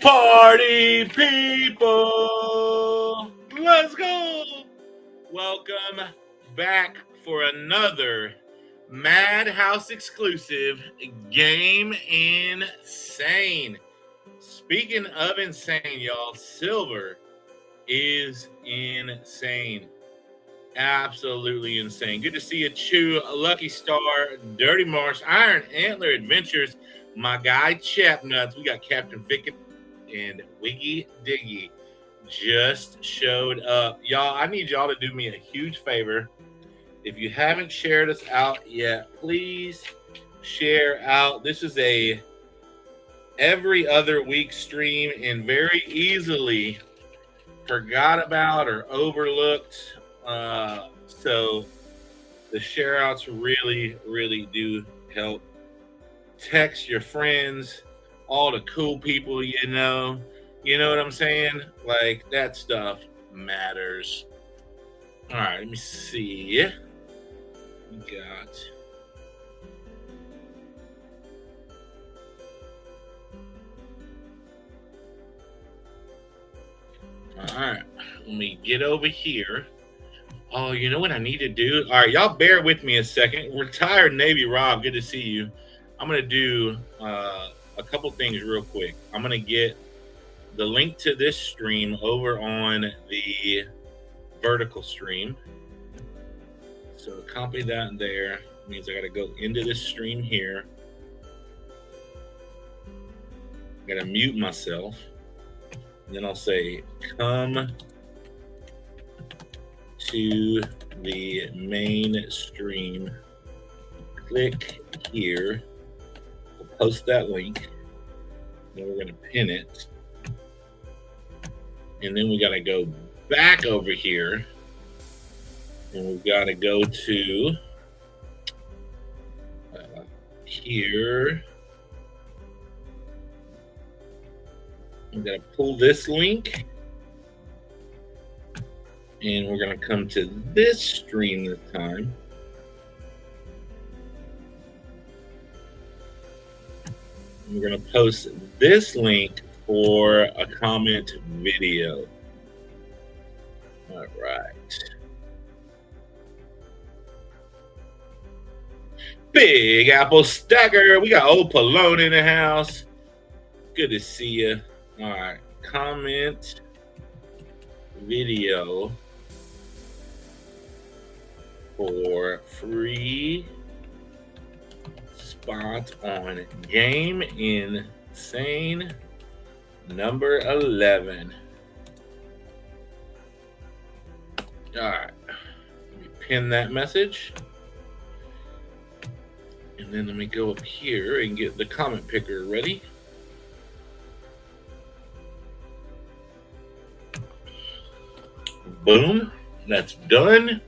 Party people, let's go. Welcome back for another Madhouse exclusive Game Insane. Speaking of insane, y'all, Silver is insane. Absolutely insane. Good to see you, Chew, Lucky Star, Dirty Marsh, Iron Antler Adventures, my guy Chapnuts. We got Captain Vic and Wiggy Diggy just showed up. Y'all, I need y'all to do me a huge favor. If you haven't shared us out yet, please share out. This is a every other week stream and very easily forgot about or overlooked. So the share outs really do help. Text your friends, all the cool people you know what I'm saying? Like, that stuff matters. All right, let me see. We got all right, let me get over here. Oh, you know what I need to do? All right, y'all bear with me a second. Retired Navy Rob, good to see you. I'm going to do a couple things real quick. I'm going to get the link to this stream over on the vertical stream. So copy that there. It means I got to go into this stream here. I got to mute myself. And then I'll say, come to the main stream. Click here. We'll post that link. Then we're going to pin it. And then we got to go back over here. And we've got to go to here. I'm going to pull this link. And we're going to come to this stream this time. And we're going to post this link for a comment video. All right. Big Apple Stacker. We got old Pallone in the house. Good to see you. All right. Comment video for free spot on Game Insane number 11. All right, let me pin that message. And then let me go up here and get the comment picker ready. Boom, that's done.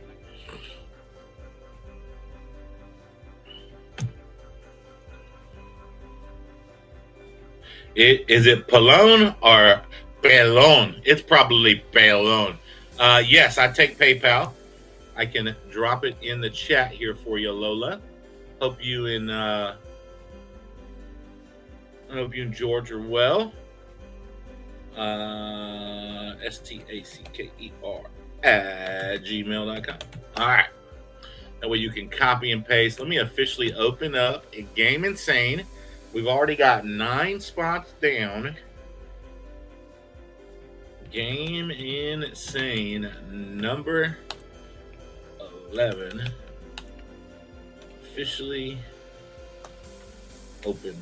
Is it Pallone or Pallone? It's probably Pallone. Yes, I take PayPal. I can drop it in the chat here for you, Lola. Hope you and George are well. stacker@gmail.com. All right. That way you can copy and paste. Let me officially open up a Game Insane. We've already got 9 spots down. Game Insane number 11. Officially open.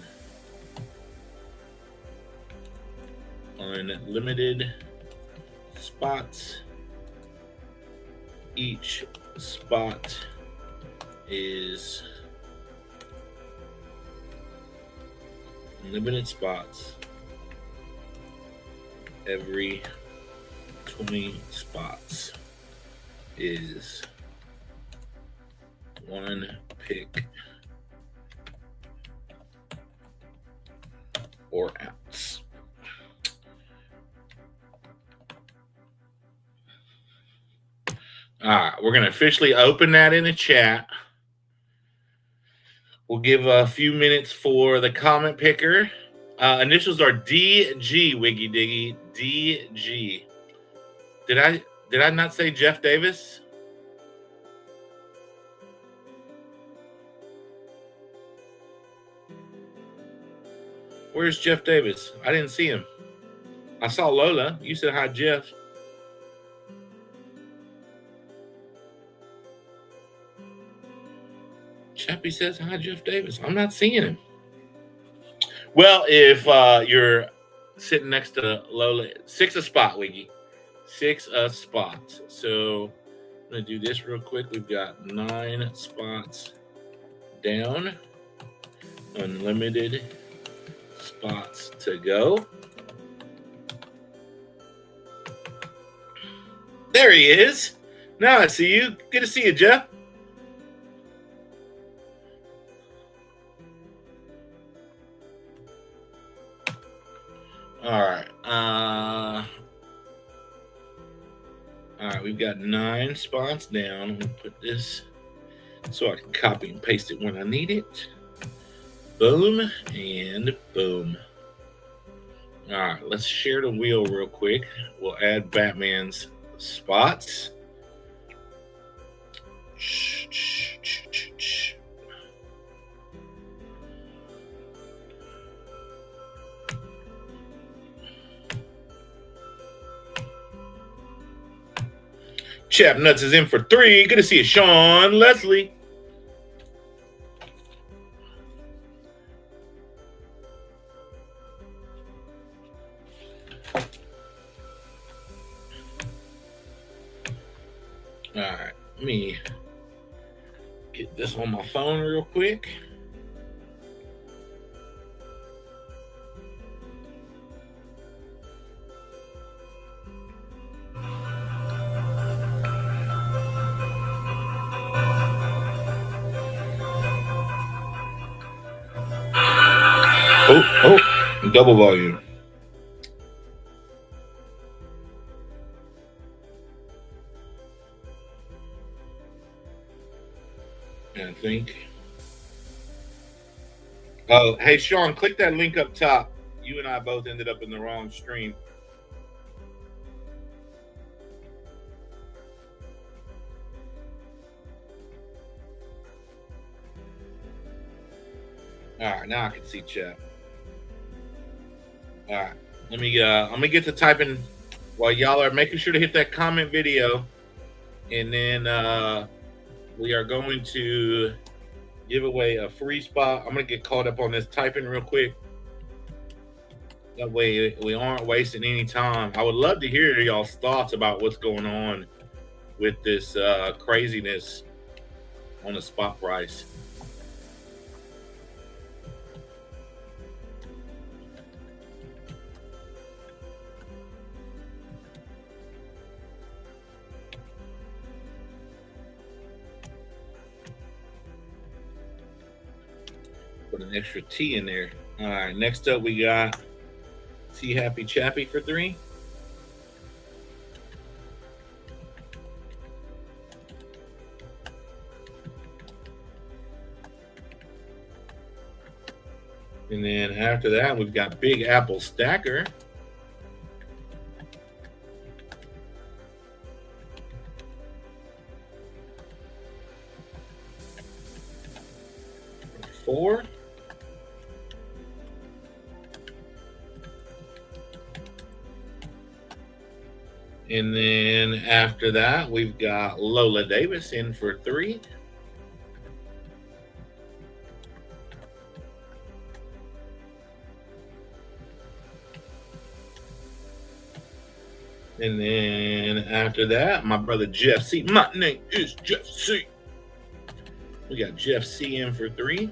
Unlimited spots. Each spot is limited spots. Every 20 spots is one pick or outs. All right, we're going to officially open that in the chat. We'll give a few minutes for the comment picker. Initials are DG, Wiggy Diggy. DG. Did I not say Jeff Davis? Where's Jeff Davis? I didn't see him. I saw Lola. You said hi, Jeff. Chappie says hi, Jeff Davis. I'm not seeing him. Well, if you're sitting next to Lola, 6 a spot, Wiggy. 6 a spot. So I'm going to do this real quick. We've got 9 spots down. Unlimited spots to go. There he is. Now I see you. Good to see you, Jeff. All right. All right, we've got 9 spots down. We'll put this so I can copy and paste it when I need it. Boom and boom. All right, let's share the wheel real quick. We'll add Batman's spots. Chap Nuts is in for 3. Good to see you, Sean Leslie. All right, let me get this on my phone real quick. Oh, double volume. I think. Oh, hey, Sean, click that link up top. You and I both ended up in the wrong stream. All right, now I can see chat. All right, let me. I'm gonna get to typing while y'all are making sure to hit that comment video, and then we are going to give away a free spot. I'm gonna get caught up on this typing real quick. That way we aren't wasting any time. I would love to hear y'all's thoughts about what's going on with this craziness on the spot price. Put an extra T in there. All right, next up we got T Happy Chappy for 3. And then after that, we've got Big Apple Stacker. For 4. And then after that, we've got Lola Davis in for 3. And then after that, my brother Jeff C. My name is Jeff C. We got Jeff C in for 3.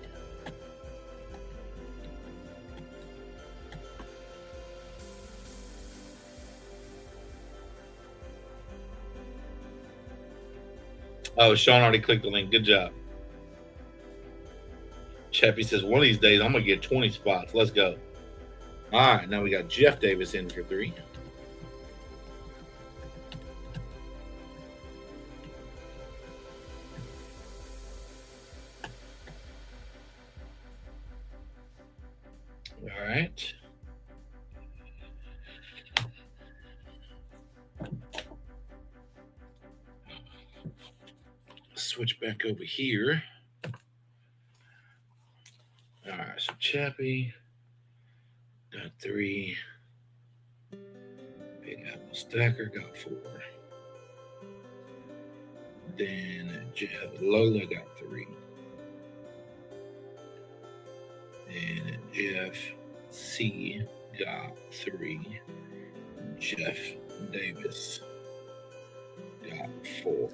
Oh, Sean already clicked the link. Good job. Chappie says, one of these days, I'm going to get 20 spots. Let's go. All right, now we got Jeff Davis in for 3. All right. right. Switch back over here. All right, so Chappie got 3. Big Apple Stacker got 4. Then Lola got 3. And Jeff C got 3. Jeff Davis got 4.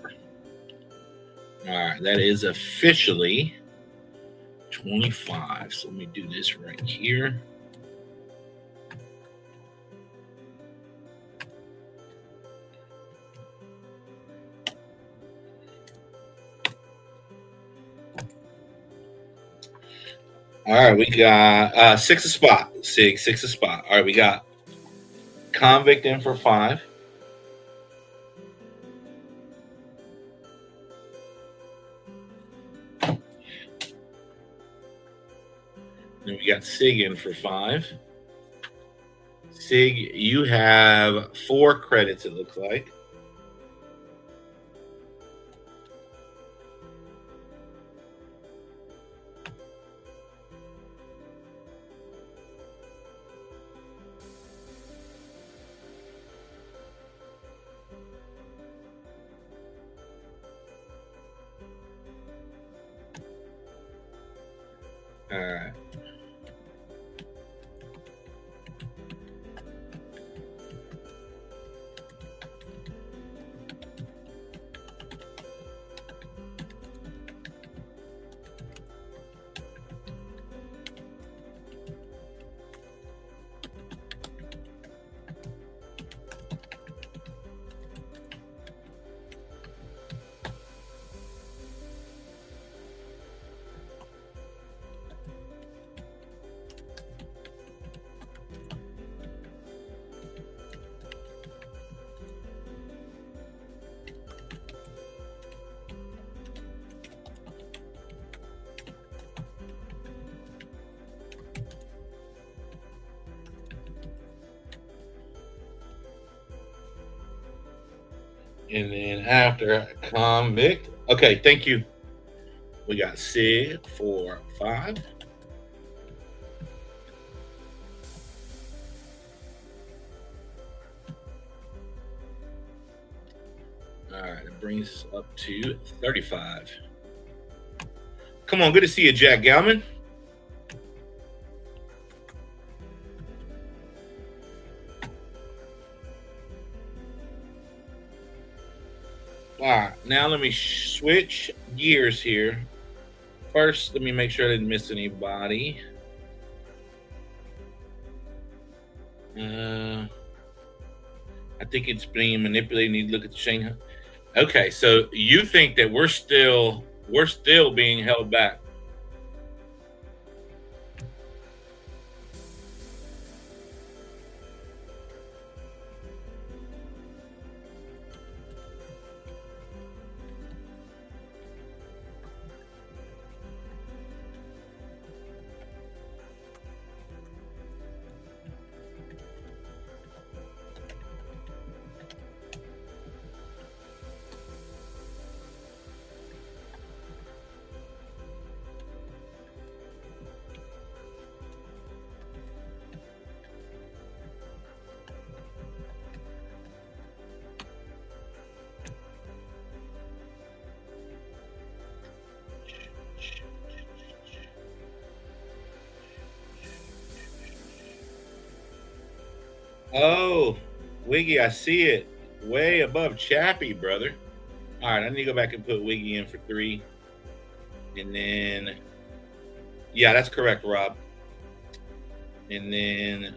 All right, that is officially 25. So let me do this right here. All right, we got 6 a spot. Six a spot. All right, we got Convict in for 5. Then we got Sig in for 5. Sig, you have 4 credits, it looks like. All right. And then after Convict. Okay, thank you. We got Sig for 5. All right, it brings us up to 35. Come on, good to see you, Jack Galman. All right, now let me switch gears here. First, let me make sure I didn't miss anybody. I think it's being manipulated. Need to look at the Shanghai. Okay, so you think that we're still being held back? Oh, Wiggy, I see it. Way above Chappie, brother. All right, I need to go back and put Wiggy in for 3. And then, yeah, that's correct, Rob. And then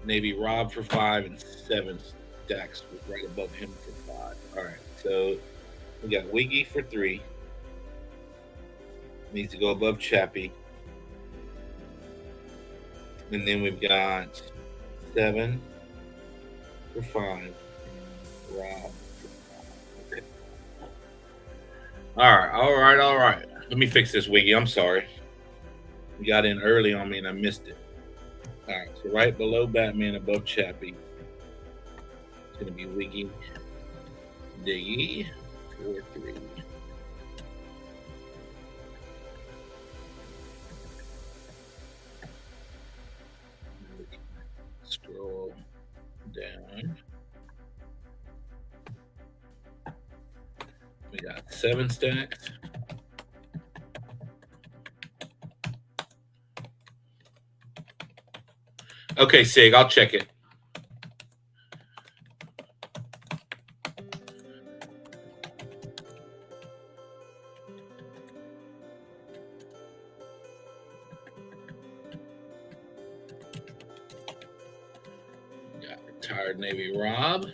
maybe Rob for 5 and 7 stacks was right above him for 5. All right, so we got Wiggy for 3. Needs to go above Chappie. And then we've got 7 for 5. Rob for 5. Okay. All right. Let me fix this, Wiggy. I'm sorry. got in early on me and I missed it. All right, so right below Batman, above Chappie, it's going to be Wiggy, Diggy, 4-3. Scroll down. We got 7 stacks. Okay, Sig, I'll check it. Got retired Navy Rob.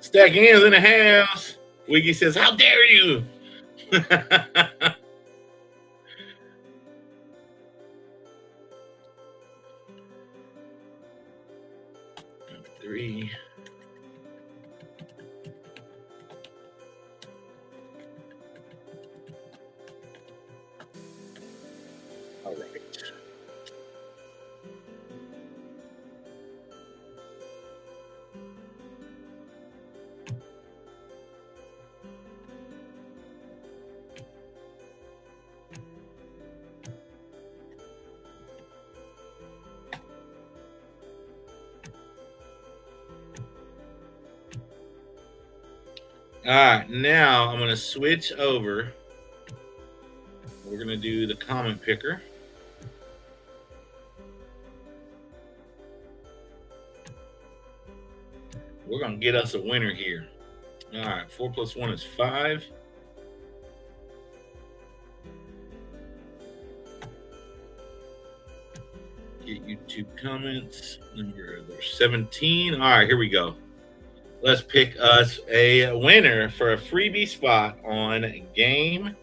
Stack hands in the house. Wiggy says, "How dare you?" 3. All right. All right, now I'm going to switch over. We're going to do the comment picker. We're going to get us a winner here. All right, 4 + 1 is 5. Get YouTube comments. Number 17. All right, here we go. Let's pick us a winner for a freebie spot on Game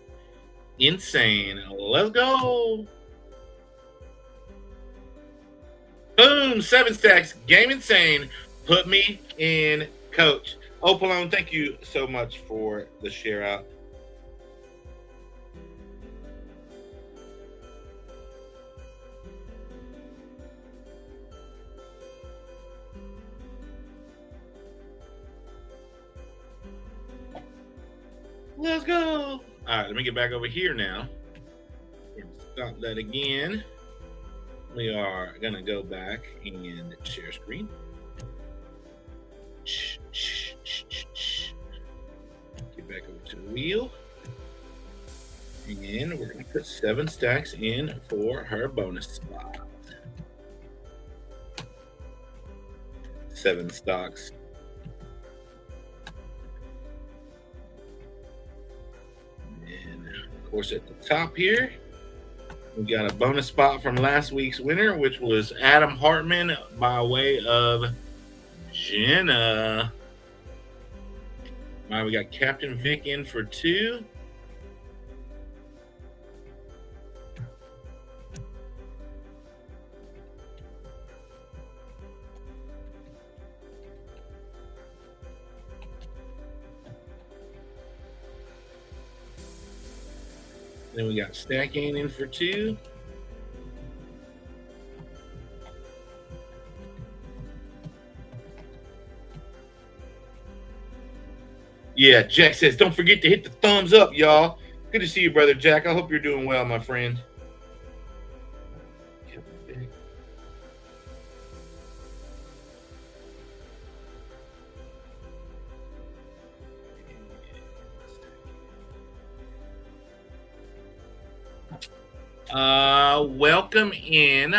Insane. Let's go. Boom, 7 stacks. Game Insane. Put me in, coach. Opalone, thank you so much for the share out. Let's go. All right, let me get back over here now. Stop that again. We are going to go back and share screen. Get back over to the wheel. And we're going to put 7 stacks in for her bonus spot. 7 stocks. And of course, at the top here, we got a bonus spot from last week's winner, which was Adam Hartman by way of Jenna. All right, we got Captain Vic in for 2. Then we got Stacking in for 2. Yeah, Jack says, don't forget to hit the thumbs up, y'all. Good to see you, brother Jack. I hope you're doing well, my friend. Welcome in.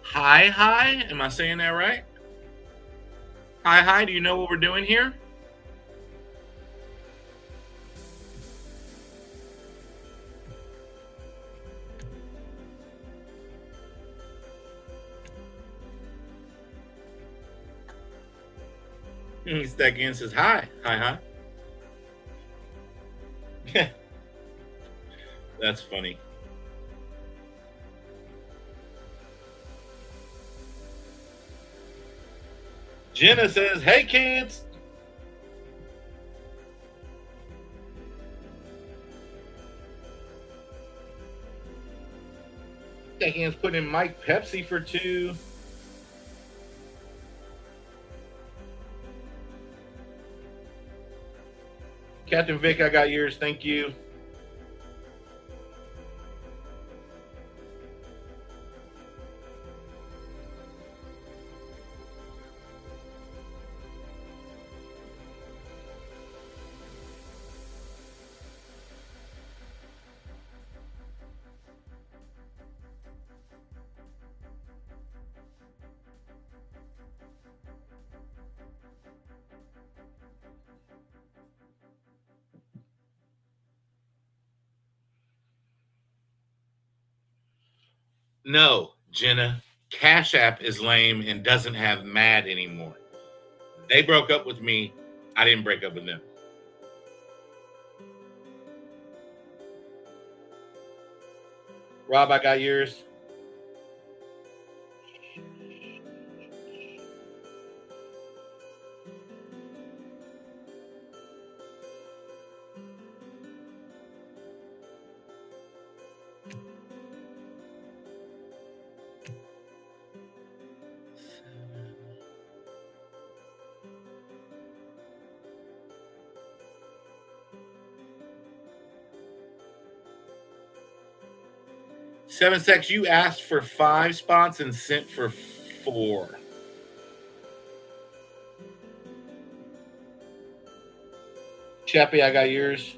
Hi. Am I saying that right? Hi. Do you know what we're doing here? Stack in says hi. That's funny. Jenna says, "Hey kids." Deckhan's putting in Mike Pepsi for 2. Captain Vic, I got yours. Thank you. No, Jenna. Cash App is lame and doesn't have Mad anymore. They broke up with me. I didn't break up with them. Rob, I got yours. Seven Sex, you asked for 5 spots and sent for 4. Chappie, I got yours.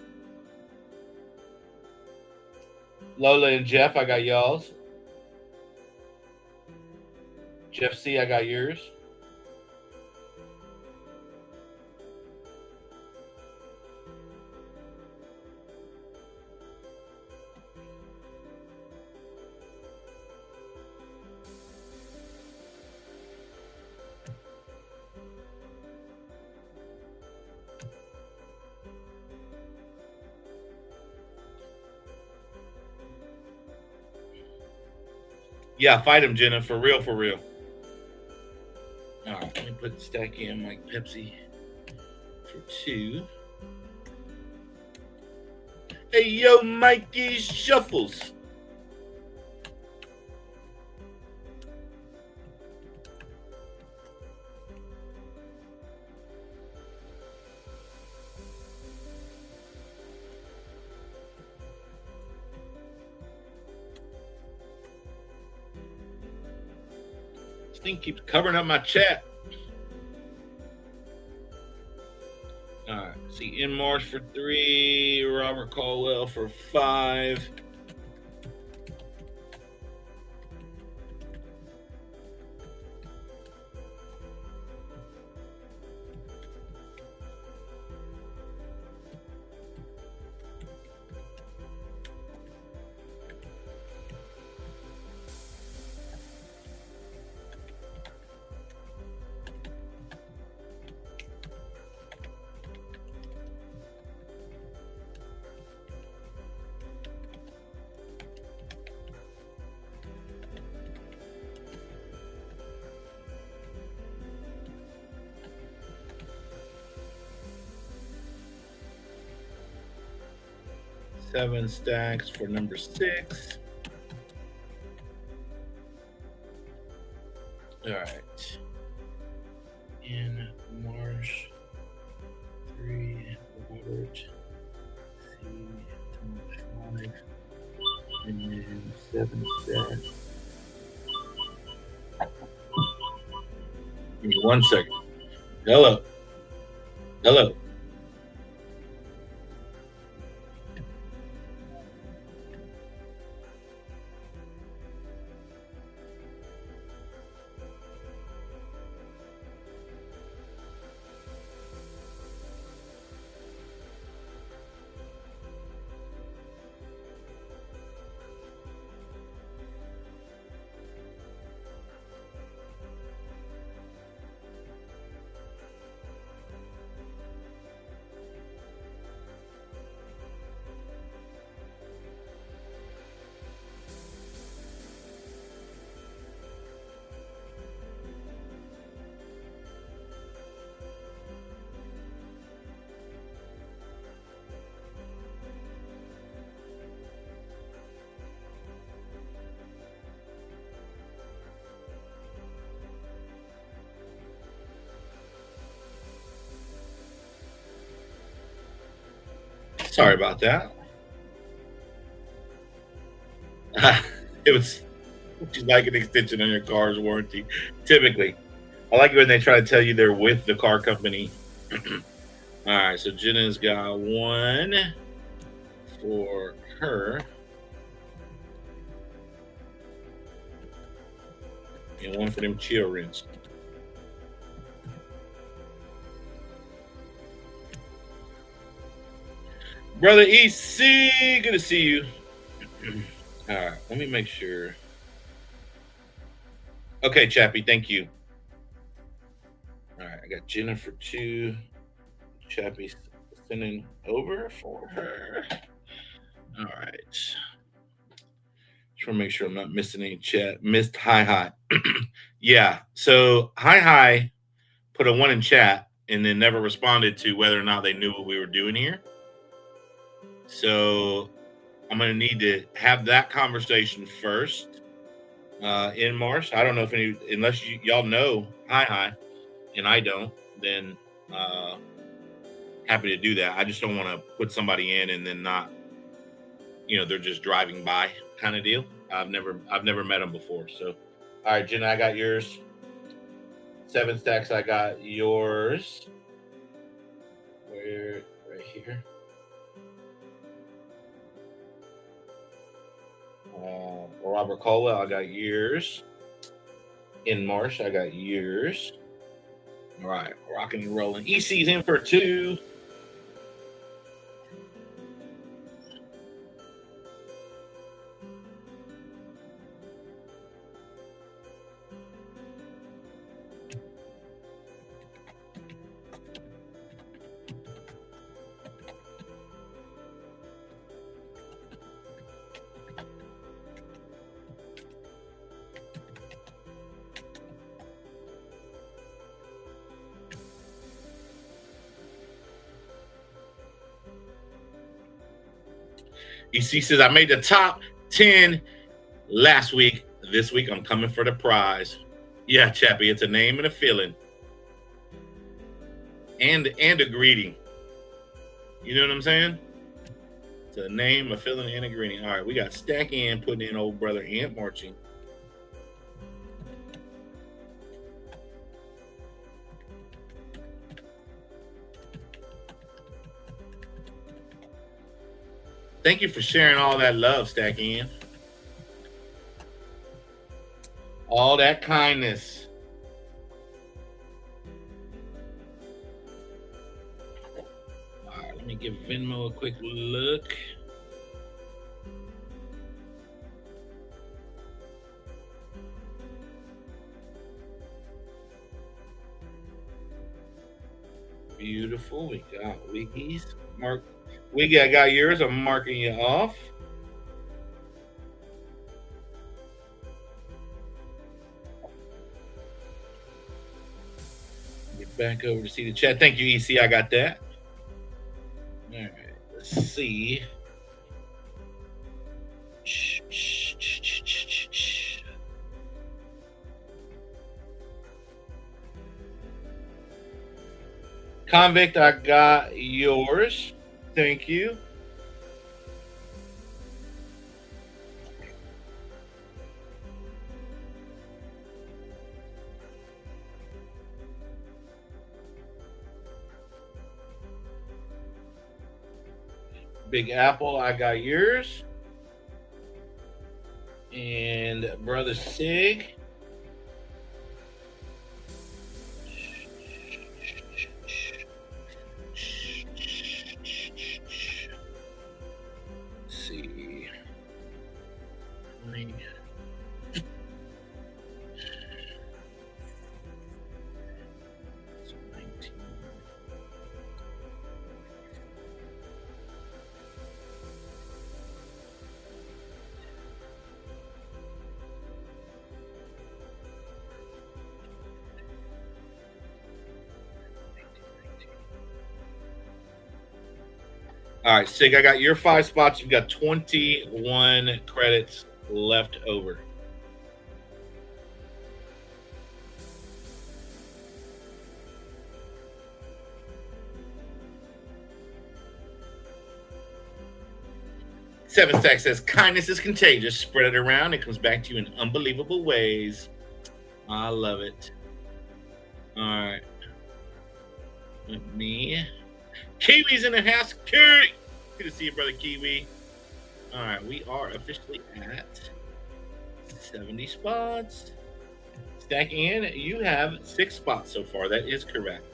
Lola and Jeff, I got y'all's. Jeff C, I got yours. Yeah, fight him, Jenna. For real, for real. All right, let me put the stack in like Pepsi for 2. Hey, yo, Mikey Shuffles. This thing keeps covering up my chat. All right, see, In Marsh for 3, Robert Caldwell for 5. Seven stacks for number 6. All right. In Marsh, 3, Robert, C, 5, and then 7 stacks. Give me 1 second. Hello. Hello. Sorry about that. It was just like an extension on your car's warranty. Typically, I like it when they try to tell you they're with the car company. All right, so Jenna's got one for her and one for them children. Brother EC, good to see you. All right, let me make sure. Okay, Chappie, thank you. All right, I got Jennifer 2. Chappie sending over for her. All right. Just want to make sure I'm not missing any chat. Missed hi. Yeah, so hi put a 1 in chat and then never responded to whether or not they knew what we were doing here. So I'm going to need to have that conversation first in March. I don't know if unless y'all know hi and I don't, then happy to do that. I just don't want to put somebody in and then not, they're just driving by kind of deal. I've never met them before. So, all right, Jenna, I got yours. 7 stacks, I got yours. Where? Right here. Robert Caldwell, I got yours. In Marsh, I got yours. All right, rocking and rolling. EC's in for 2. EC says, I made the top 10 last week. This week, I'm coming for the prize. Yeah, Chappie, it's a name and a feeling. And a greeting. You know what I'm saying? It's a name, a feeling, and a greeting. All right, we got Stack in putting in old brother Ant marching. Thank you for sharing all that love, Stack in. All that kindness. All right, let me give Venmo a quick look. Beautiful. We got Wiggy's. Mark. Wiggy, I got yours. I'm marking you off. Get back over to see the chat. Thank you, EC. I got that. All right. Let's see. Convict, I got yours. Thank you. Big Apple, I got yours. And Brother Sig. All right, Sig, I got your 5 spots. You've got 21 credits left over. Seven Stack says, kindness is contagious. Spread it around. It comes back to you in unbelievable ways. I love it. All right. Let me. Kiwi's in the house. Kiwi. Good to see you, brother Kiwi. All right. We are officially at 70 spots. Stack in. You have 6 spots so far. That is correct.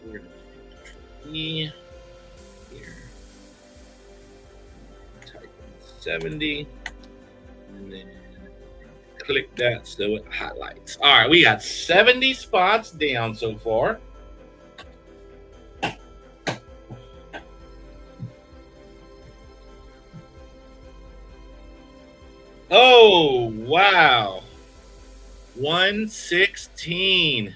We're going to here. Type in 70. And then click that so it highlights. All right, we got 70 spots down so far. Oh, wow. 116.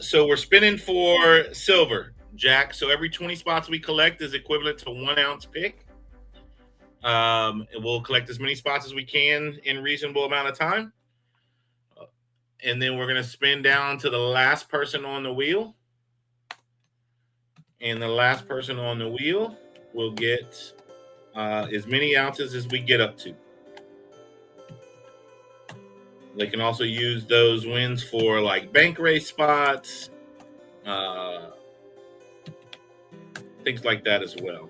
So we're spinning for silver, Jack. So every 20 spots we collect is equivalent to 1 ounce pick. We'll collect as many spots as we can in reasonable amount of time. And then we're going to spin down to the last person on the wheel. And the last person on the wheel will get as many ounces as we get up to. They can also use those wins for like bank race spots, things like that as well.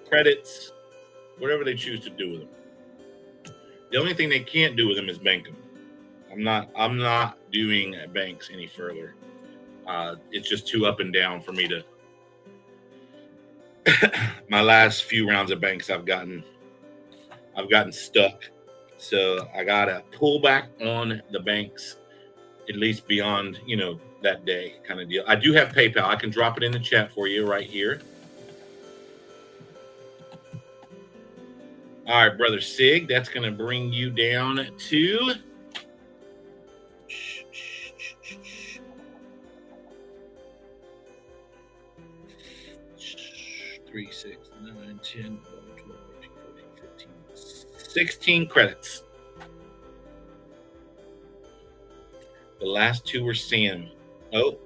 Credits, whatever they choose to do with them. The only thing they can't do with them is bank them. I'm not doing banks any further. It's just too up and down for me to. My last few rounds of banks, I've gotten stuck. So I gotta pull back on the banks, at least beyond, that day kind of deal. I do have PayPal. I can drop it in the chat for you right here. All right, brother Sig, that's gonna bring you down to 3, 6, 9, 10, 11, 12, 13, 14, 15, 16 credits. The last 2 were Sam. Oh,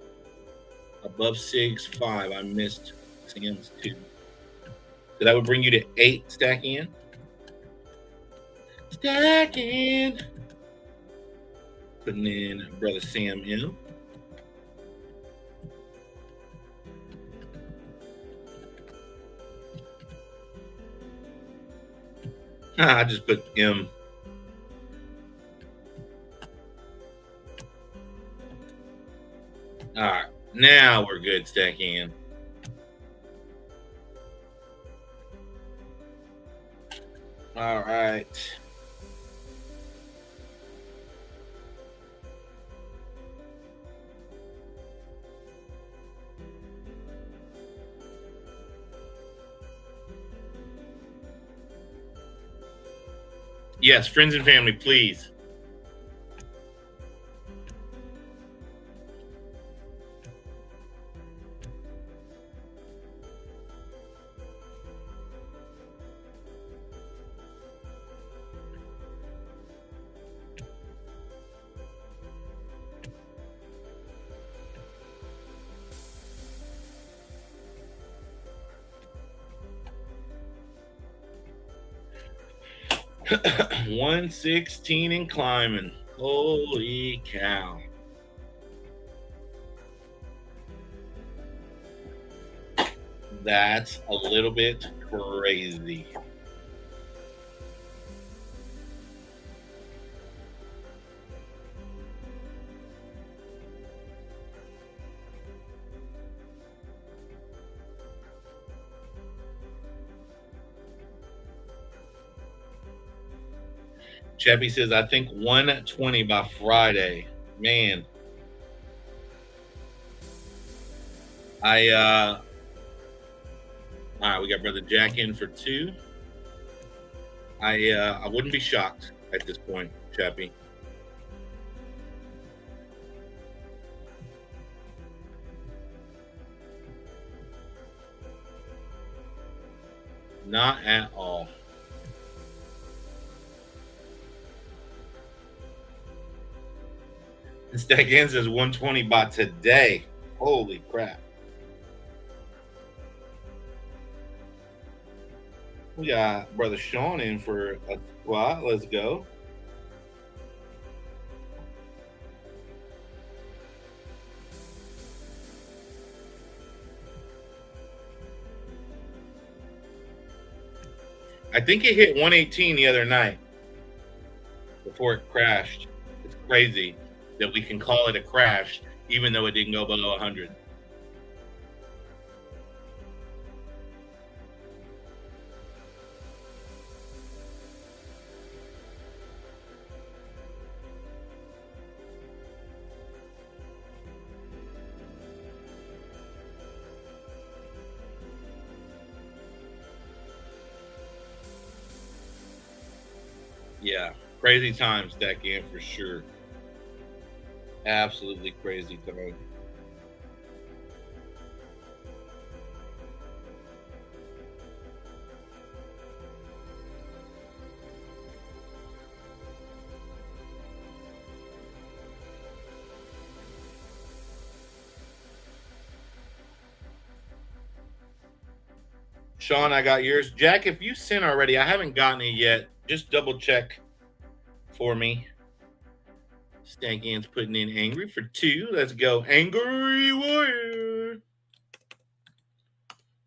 above Sig's 5. I missed Sam's 2. So that would bring you to 8 stack in. Stack in. Putting in brother Sam in. I just put M. All right, now we're good stacking in. All right. Yes, friends and family, please. $116 and climbing. Holy cow. That's a little bit crazy. Chappie says, I think 120 by Friday. Man. All right, we got brother Jack in for 2. I wouldn't be shocked at this point, Chappie. Not at all. Stack ends as 120 by today. Holy crap. We got brother Sean in for a squat. Let's go. I think it hit 118 the other night before it crashed. It's crazy that we can call it a crash even though it didn't go below 100. Yeah, crazy times back in for sure. Absolutely crazy time. Sean, I got yours. Jack, if you sent already, I haven't gotten it yet. Just double check for me. Stankin's putting in angry for 2. Let's go. Angry warrior.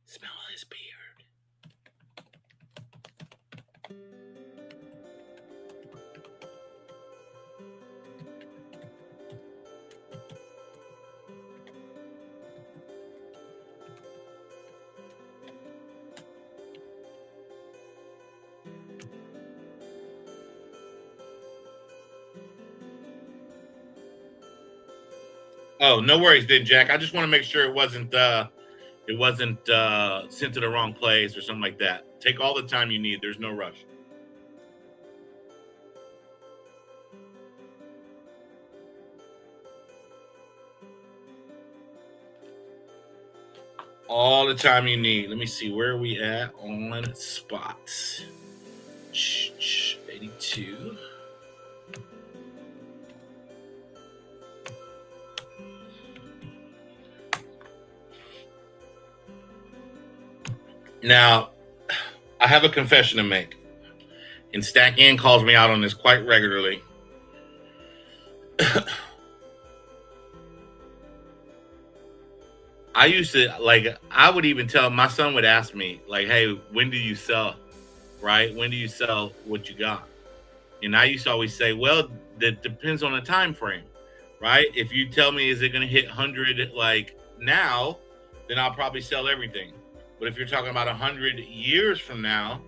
Smell his beard. Oh, no worries then, Jack. I just want to make sure it wasn't sent to the wrong place or something like that. Take all the time you need. There's no rush. All the time you need. Let me see where are we at on spots. 82. Now, I have a confession to make. And Stack N calls me out on this quite regularly. I used to, like, I would even tell, my son would ask me, like, hey, when do you sell? Right? When do you sell what you got? And I used to always say, well, that depends on the time frame, right? If you tell me, is it going to hit 100 like now, then I'll probably sell everything. But if you're talking about 100 years from now,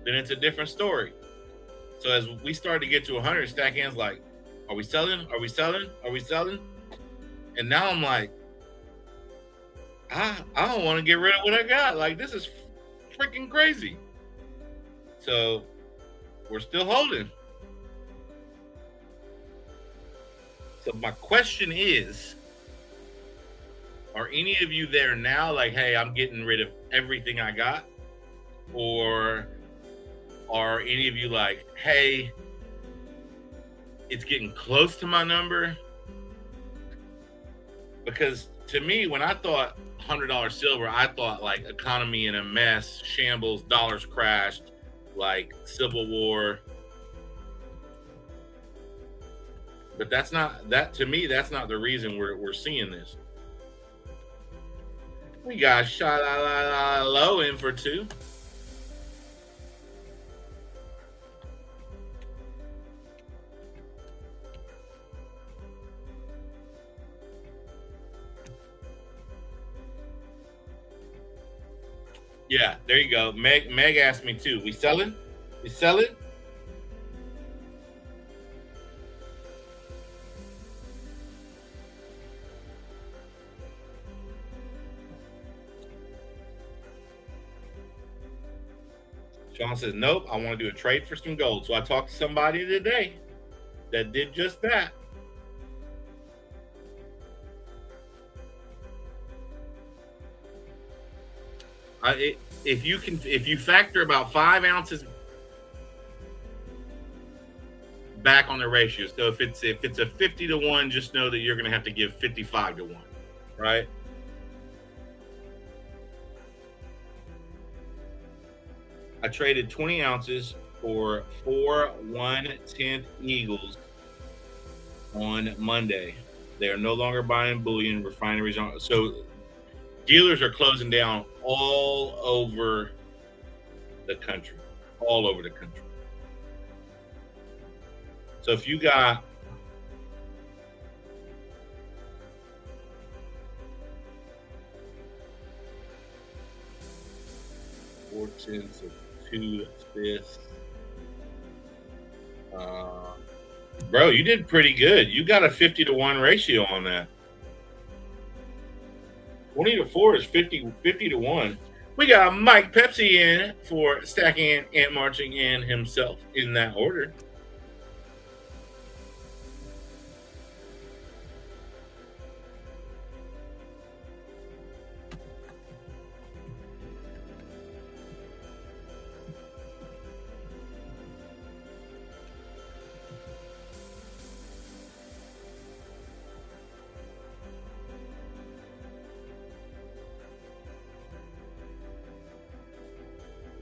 then it's a different story. So as we started to get to 100, Stack N's like, are we selling? Are we selling? Are we selling? And now I'm like, I don't want to get rid of what I got. Like, this is freaking crazy. So we're still holding. So my question is, are any of you there now like, hey, I'm getting rid of everything I got? Or are any of you like, hey, it's getting close to my number? Because to me, when I thought $100 silver, I thought like economy in a mess, shambles, dollars crashed, like civil war. But that's not, that to me, that's not the reason we're seeing this. We got shot low in for 2. Yeah, there you go. Meg asked me too. We selling? We selling? Sean says, nope, I want to do a trade for some gold. So I talked to somebody today that did just that. If you factor about 5 ounces back on the ratio, so if it's a 50-to-1, just know that you're going to have to give 55-to-1, right? I traded 20 ounces for 4 1/10 Eagles on Monday. They are no longer buying bullion. Refineries on so dealers are closing down all over the country, all over the country. So if you got 4/10 of 2/5, bro, you did pretty good. You got a 50-to-1 ratio on that. 20-to-4 is 50-to-1. We got Mike Pepsi in for stacking and marching in himself in that order.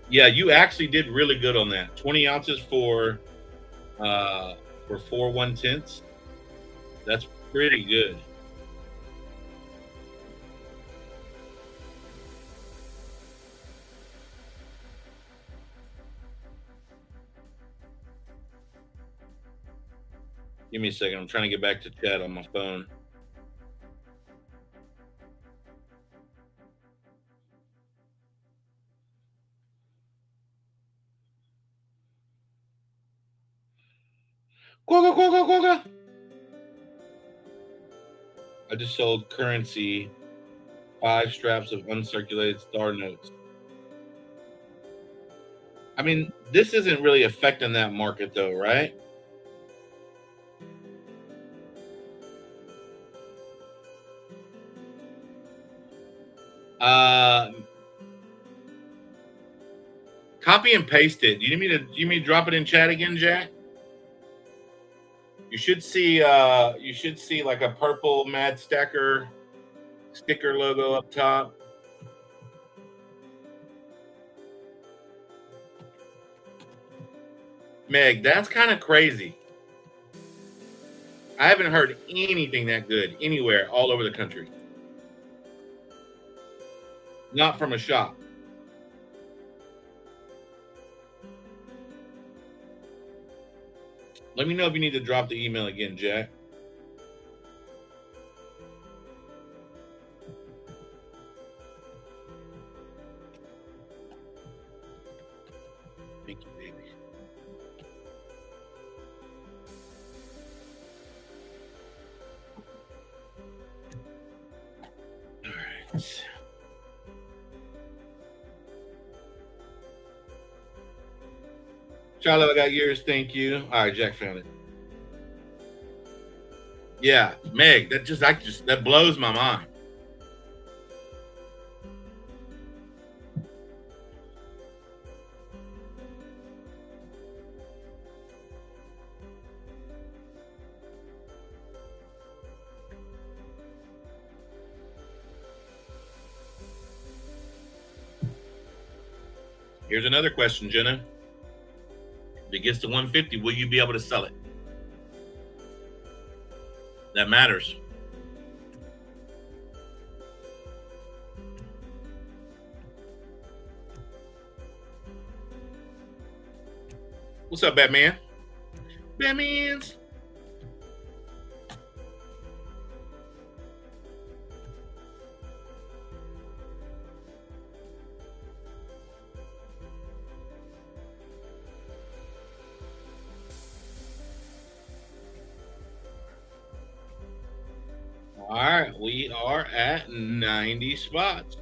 Yeah, you actually did really good on that. 20 ounces for 4 1/10. That's pretty good. Give me a second. I'm trying to get back to chat on my phone. Quagga. I just sold currency, 5 straps of uncirculated star notes. I mean, this isn't really affecting that market though, right? Copy and paste it. Do you need me to drop it in chat again, Jack? You should see like a purple Mad Stacker sticker logo up top. Meg, that's kind of crazy. I haven't heard anything that good anywhere all over the country. Not from a shop. Let me know if you need to drop the email again, Jack. Thank you, baby. All right. Charlotte, I got yours. Thank you. All right, Jack found it. Yeah, Meg, that blows my mind. Here's another question, Jenna. If it gets to 150, will you be able to sell it? That matters. What's up, Batman? Batmans. All right, we are at 90 spots.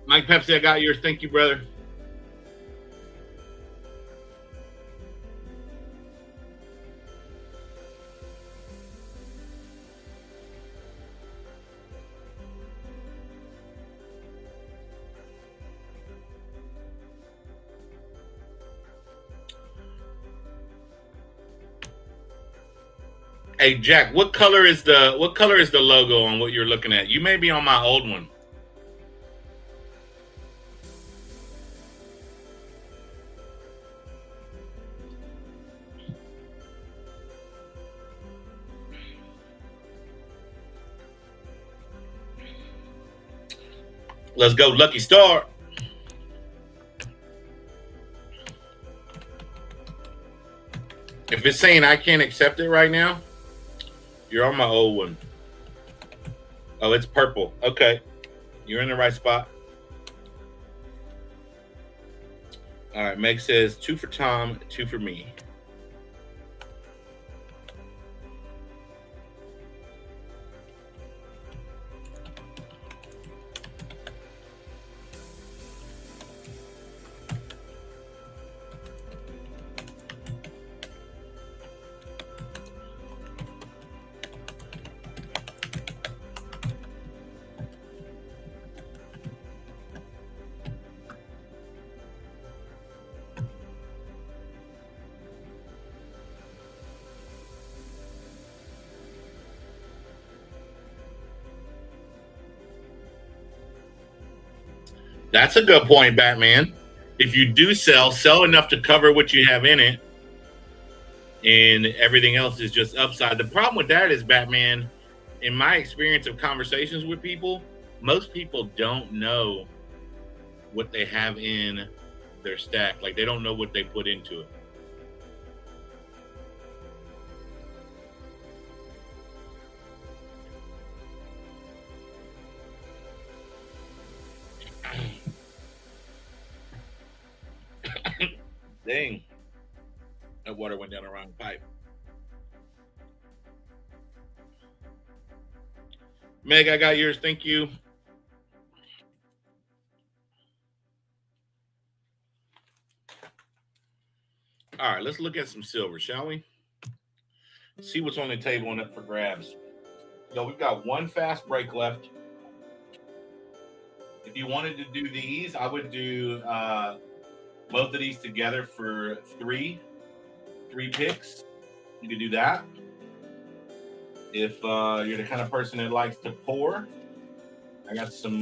Mike Pepsi, I got yours. Thank you, brother. Hey Jack, what color is the logo on what you're looking at? You may be on my old one. Let's go, lucky star. If it's saying I can't accept it right now, you're on my old one. Oh, it's purple. Okay. You're in the right spot. All right. Meg says 2 for Tom, 2 for me. That's a good point, Batman. If you do sell enough to cover what you have in it, and everything else is just upside. The problem with that is, Batman, in my experience of conversations with people, most people don't know what they have in their stack. Like, they don't know what they put into it. Dang. That water went down the wrong pipe. Meg, I got yours. Thank you. All right, let's look at some silver, shall we? See what's on the table and up for grabs. So we've got one fast break left. If you wanted to do these, I would do both of these together for three picks. You could do that. If you're the kind of person that likes to pour, I got some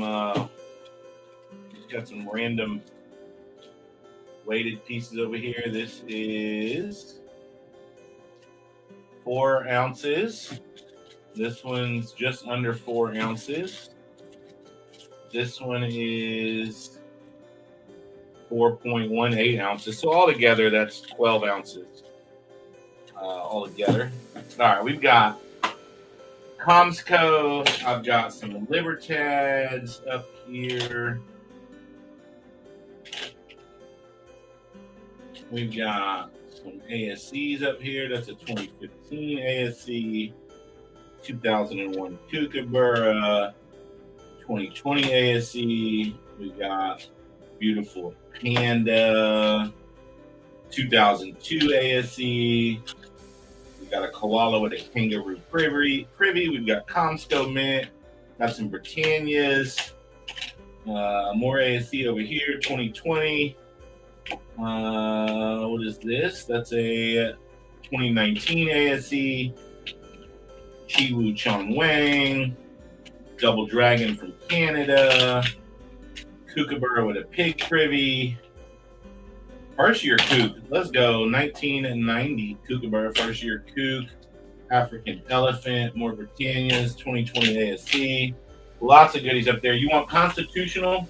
just got some random weighted pieces over here. This is 4 ounces. This one's just under 4 ounces. This one is 4.18 ounces. So altogether, that's 12 ounces altogether. All right, we've got Comsco. I've got some Libertads up here. We've got some ASCs up here. That's a 2015 ASC, 2001 Kookaburra, 2020 ASC. We've got beautiful Panda, 2002 ASC. We've got a koala with a kangaroo privy. We've got Comsco Mint. Got some Britannias. More ASC over here, 2020. What is this? That's a 2019 ASC. Chiwu Chong Wang. Double Dragon from Canada. Kookaburra with a pig privy. First year kook. Let's go. 1990 Kookaburra. First year kook. African elephant. More Britannias. 2020 ASC. Lots of goodies up there. You want constitutional?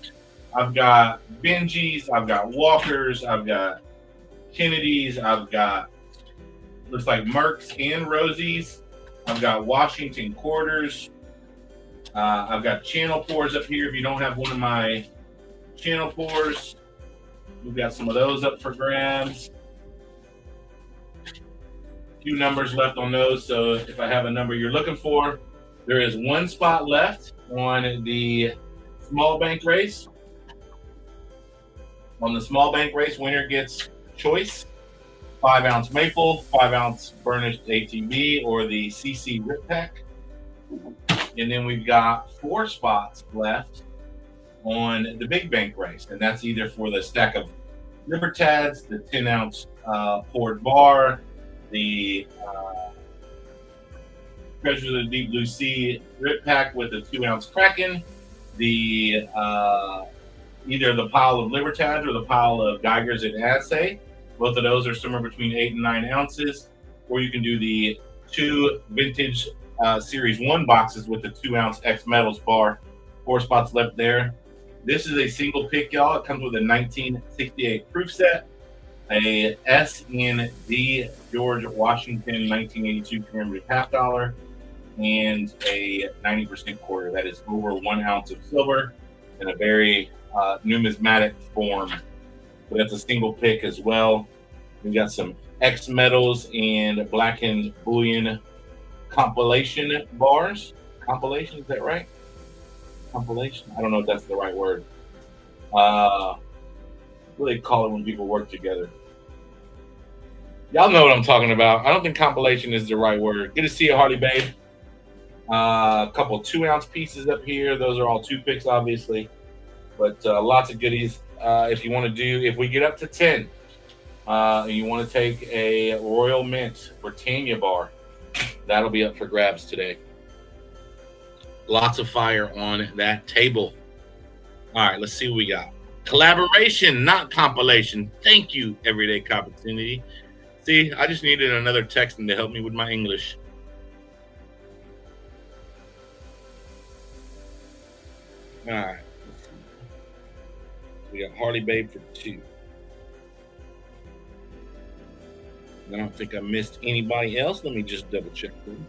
I've got Benjis. I've got Walkers. I've got Kennedys. I've got, looks like Mercs and Rosies. I've got Washington Quarters. I've got channel pours up here. If you don't have one of my channel pours, we've got some of those up for grabs. A few numbers left on those. So if I have a number you're looking for, there is one spot left on the small bank race. On the small bank race, winner gets choice: 5 ounce maple, 5 ounce burnished ATV, or the CC Rip Pack. And then we've got 4 spots left on the big bank race, and that's either for the stack of Libertads, the 10 ounce poured bar, the Treasures of the Deep Blue Sea Rip Pack with a 2 ounce Kraken, the either the pile of Libertads or the pile of Geigers and Assay. Both of those are somewhere between 8 and 9 ounces. Or you can do the 2 vintage Series 1 boxes with the 2 ounce X Metals bar. 4 spots left there. This is a single pick, y'all. It comes with a 1968 proof set, a S in D George Washington 1982 commemorative half dollar, and a 90% quarter. That is over 1 ounce of silver in a very numismatic form. So that's a single pick as well. We got some X metals and blackened bullion compilation bars. Compilation, is that right? Compilation? I don't know if that's the right word. What do they call it when people work together? Y'all know what I'm talking about. I don't think compilation is the right word. Good to see you, Harley Babe. A couple 2-ounce pieces up here. Those are all 2 picks, obviously, but lots of goodies. If you want to do, if we get up to 10, and you want to take a Royal Mint Britannia bar, that'll be up for grabs today. Lots of fire on that table. All right, let's see what we got. Collaboration, not compilation. Thank you, Everyday Opportunity. See, I just needed another Texan to help me with my English. All right. We got Harley Babe for 2. I don't think I missed anybody else. Let me just double check them.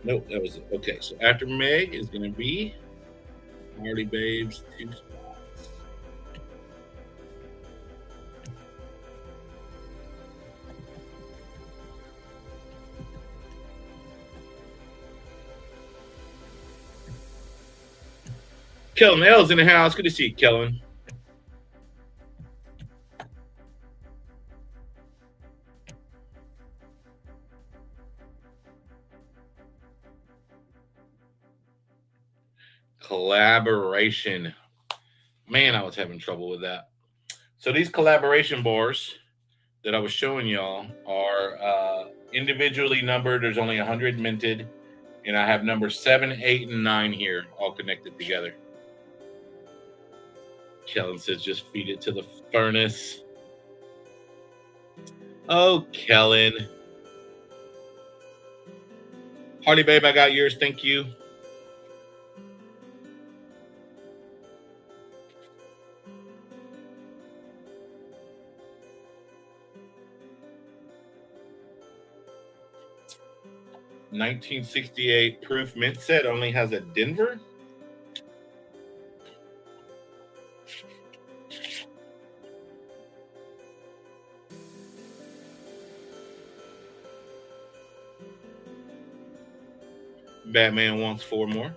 Nope, that was it. Okay, so after Meg is going to be Harley Babe's 2 spots. Kellen L's in the house. Good to see you, Kellen. Collaboration. Man, I was having trouble with that. So these collaboration bars that I was showing y'all are individually numbered. There's only 100 minted, and I have numbers 7, 8, and 9 here, all connected together. Kellen says, just feed it to the furnace. Oh, Kellen. Harley Babe, I got yours. Thank you. $1968 proof mint set only has a Denver. Batman wants 4 more.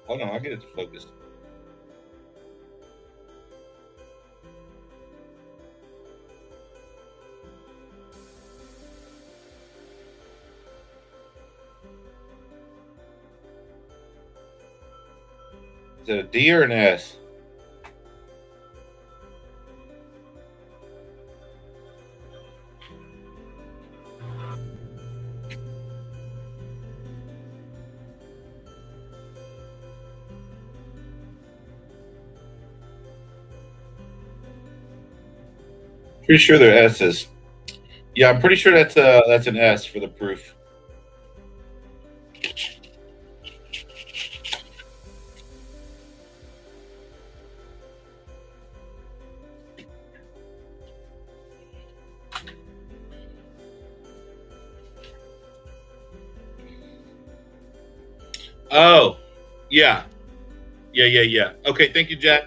Hold on, I'll get it to focus. Is it a D or an S? Pretty sure they're S's. Yeah, I'm pretty sure that's an S for the proof. Oh, yeah. Yeah. Okay, thank you, Jack.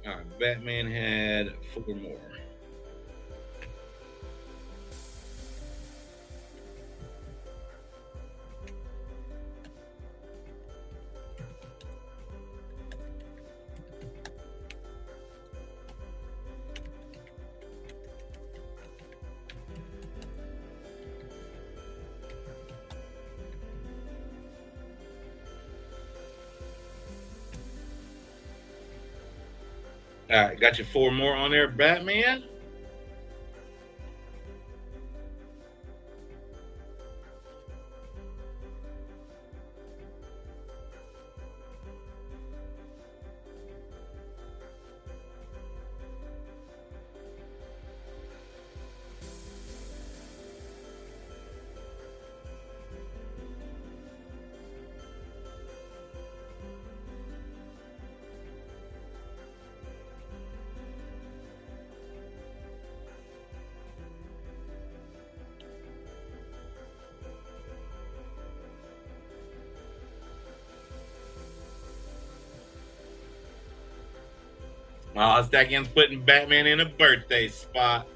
All right, Batman had 4 more. All right, got you 4 more on there, Batman. Stackian's putting Batman in a birthday spot.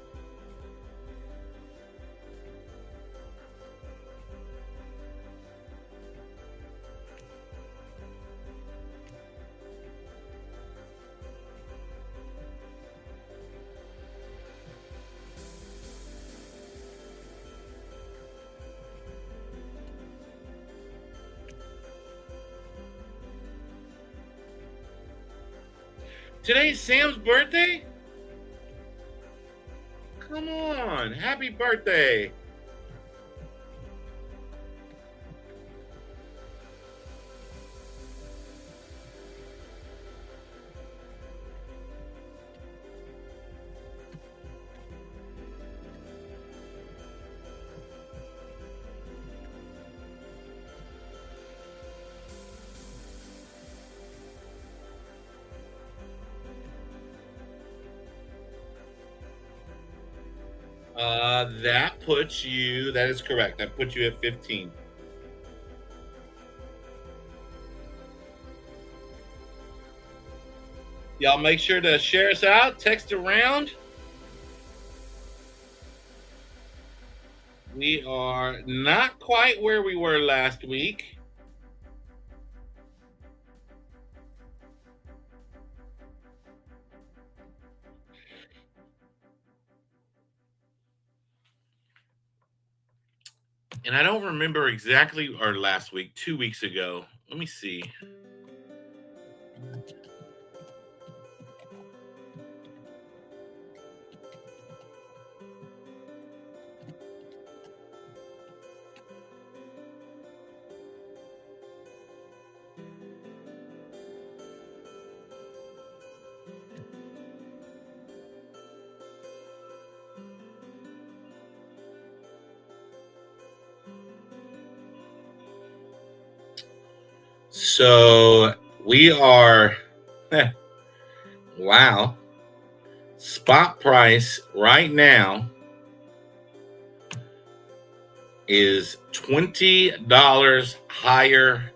Today's Sam's birthday? Come on. Happy birthday. That puts you, that is correct. That puts you at 15. Y'all make sure to share us out, text around. We are not quite where we were last week. And I don't remember exactly, or last week, 2 weeks ago. Let me see. So we are, wow. Spot price right now is $20 higher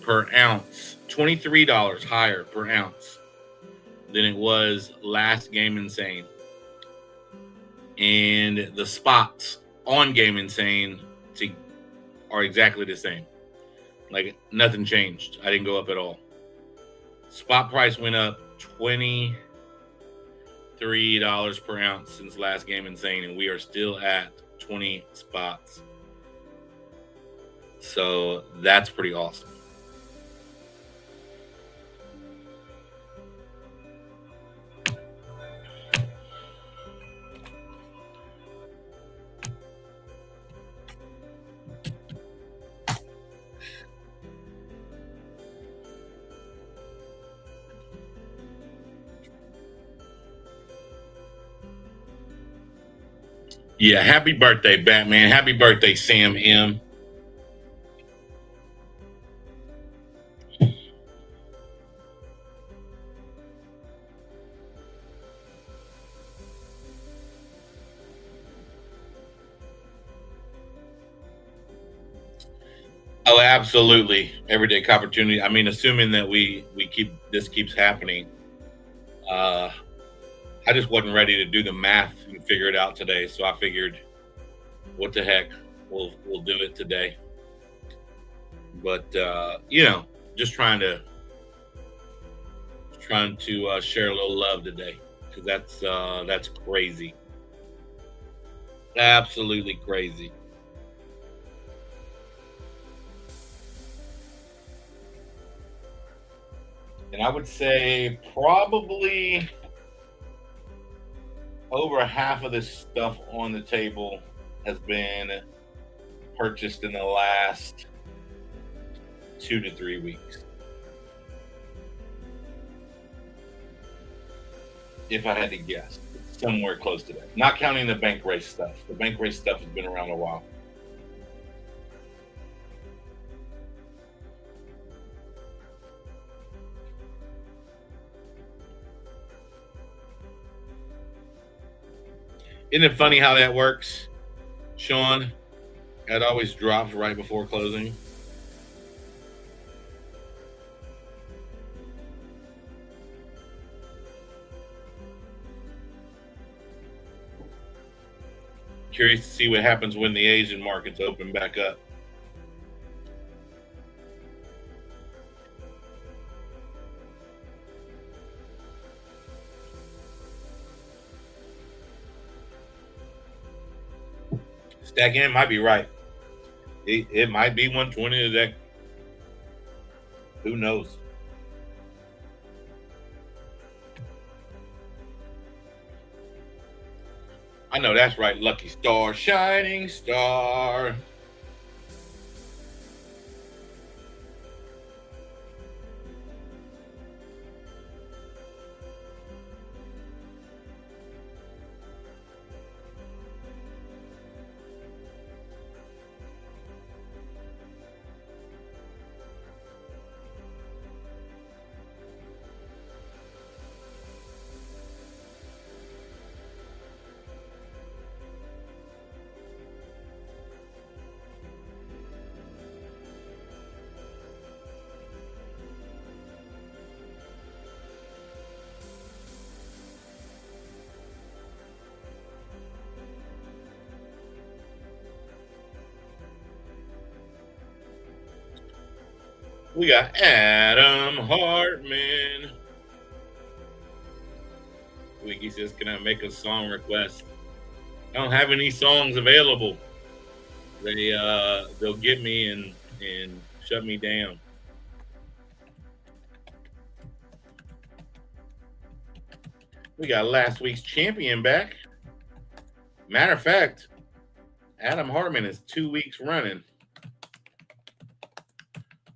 per ounce, $23 higher per ounce than it was last Game Insane. And the spots on Game Insane are exactly the same. Like nothing changed. I didn't go up at all. Spot price went up $23 per ounce since last Game Insane, and we are still at 20 spots. So that's pretty awesome. Yeah, happy birthday, Batman. Happy birthday, Sam M. Oh, absolutely. Everyday opportunity. I mean, assuming that we keeps happening. I just wasn't ready to do the math and figure it out today, so I figured, what the heck, we'll do it today. But just trying to share a little love today, because that's crazy, absolutely crazy. And I would say probably Over half of this stuff on the table has been purchased in the last 2 to 3 weeks. If I had to guess, somewhere close to that. Not counting the bank race stuff. The bank race stuff has been around a while. Isn't it funny how that works, Sean? It always drops right before closing. Curious to see what happens when the Asian markets open back up. Stacking it might be right. It might be 120 today. Who knows? I know that's right. Lucky star, shining star. We got Adam Hartman. Wiki says, "Can I make a song request?" I don't have any songs available. They'll get me and shut me down. We got last week's champion back. Matter of fact, Adam Hartman is 2 weeks running.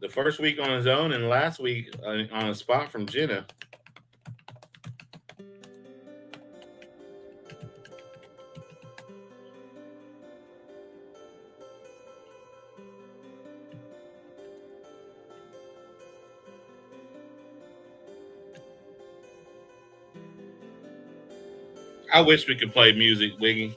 The first week on his own, and last week on a spot from Jenna. I wish we could play music, Wiggy.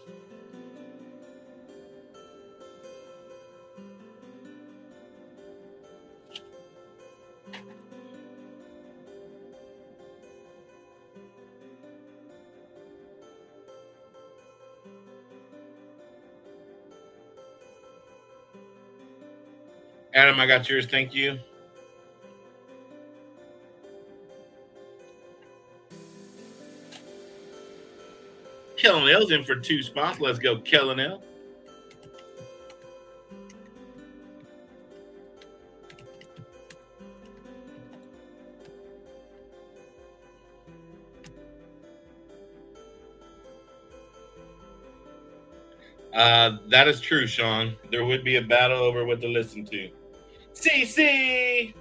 Adam, I got yours. Thank you. Kellen L's in for 2 spots. Let's go, Kellen L. That is true, Sean. There would be a battle over what to listen to. CC!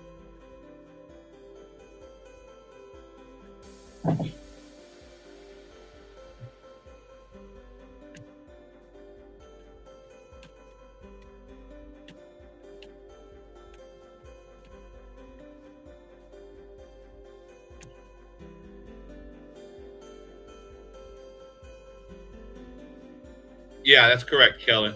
Yeah, that's correct, Kellen.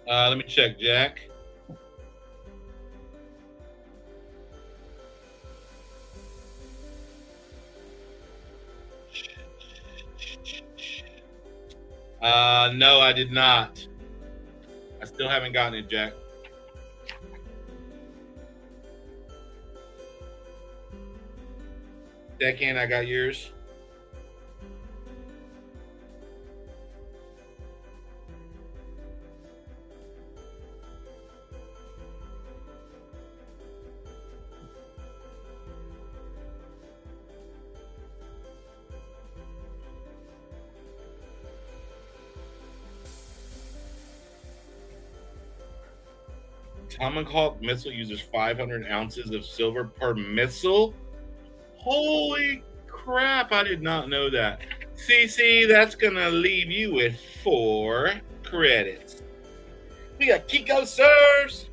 Let me check, Jack. No, I did not. I still haven't gotten it, Jack. Deckhand, I got yours. Tomahawk missile uses 500 ounces of silver per missile. Holy crap, I did not know that. CC, that's going to leave you with 4 credits. We got Kiko serves.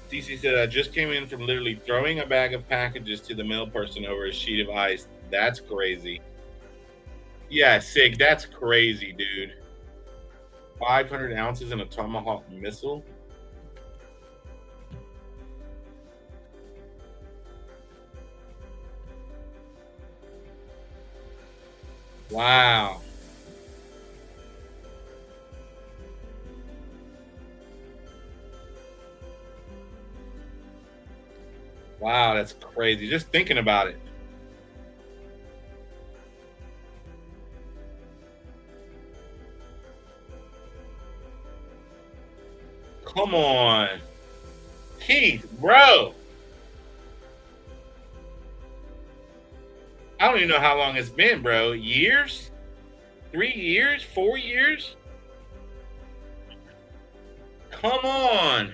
CC said, I just came in from literally throwing a bag of packages to the mail person over a sheet of ice. That's crazy. Yeah, Sig, that's crazy, dude. 500 ounces in a Tomahawk missile? Wow. Wow, that's crazy. Just thinking about it. Come on. Keith, bro. I don't even know how long it's been, bro. Years? 3 years? 4 years? Come on.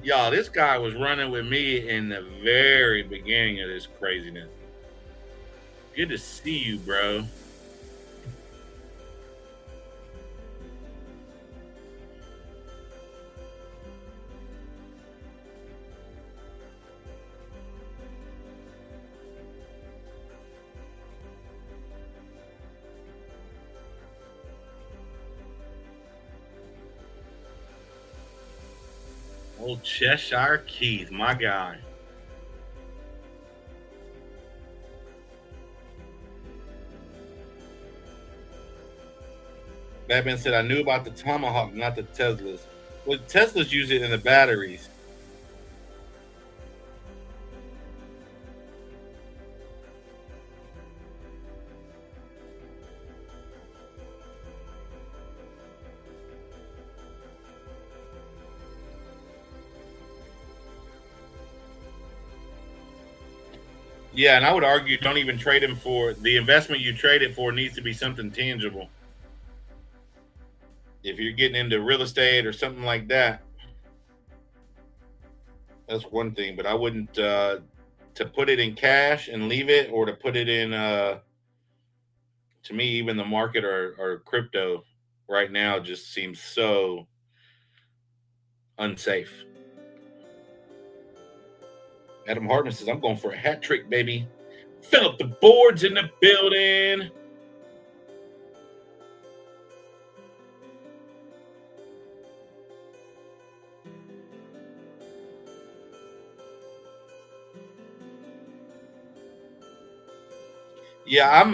Y'all, this guy was running with me in the very beginning of this craziness. Good to see you, bro. Old Cheshire Keith, my guy. Batman said, I knew about the Tomahawk, not the Teslas. Well, Teslas use it in the batteries. Yeah, and I would argue don't even trade him for the investment you trade it for needs to be something tangible. If you're getting into real estate or something like that, that's one thing. But I wouldn't to put it in cash and leave it, or to put it in to me, even the market or crypto right now just seems so unsafe. Adam Hartman says, I'm going for a hat trick, baby. Fill up the boards in the building. Yeah, I'm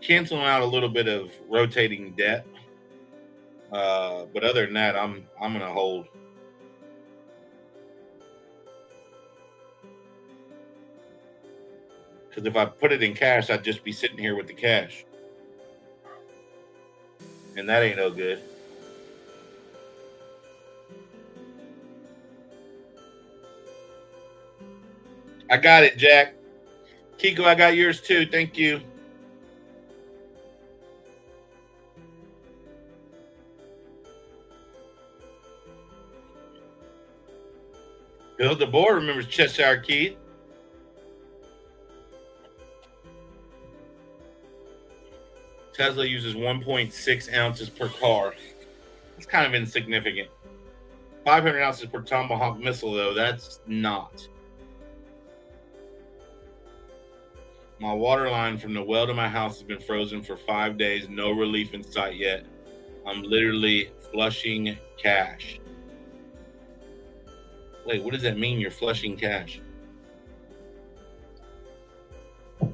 canceling out a little bit of rotating debt. But other than that, I'm gonna hold. Because if I put it in cash, I'd just be sitting here with the cash. And that ain't no good. I got it, Jack. Kiko, I got yours too. Thank you. Bill DeBoer remembers Cheshire Keith. Tesla uses 1.6 ounces per car. It's kind of insignificant. 500 ounces per Tomahawk missile, though, that's not. My water line from the well to my house has been frozen for 5 days. No relief in sight yet. I'm literally flushing cash. Wait, what does that mean? You're flushing cash? Oh,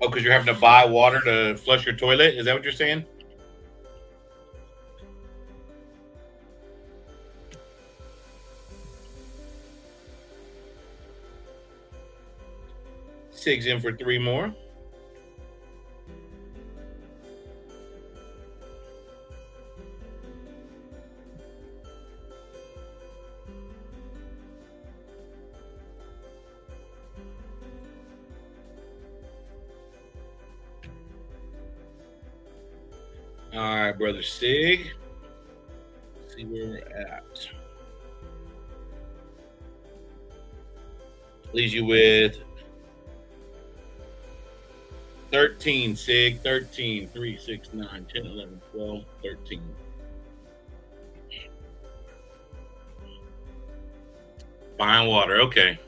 because you're having to buy water to flush your toilet? Is that what you're saying? Sig's in for 3 more. All right, brother Sig. Let's see where we're at. Leaves you with 13, Sig. 13. 3, 6, 9, 10, 11, 12, 13. Fine water. Okay.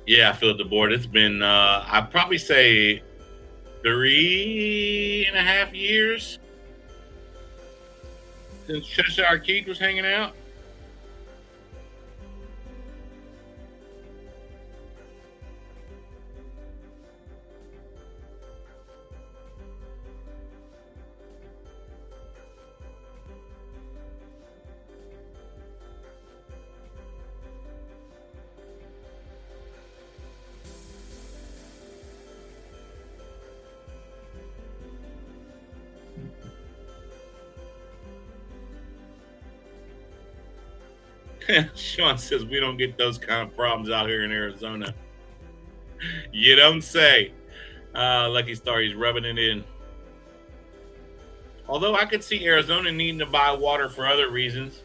Yeah, I filled the board. It's been, I'd probably say 3.5 years since Cheshire Keith was hanging out. Sean says we don't get those kind of problems out here in Arizona. You don't say. Lucky Star, he's rubbing it in. Although I could see Arizona needing to buy water for other reasons,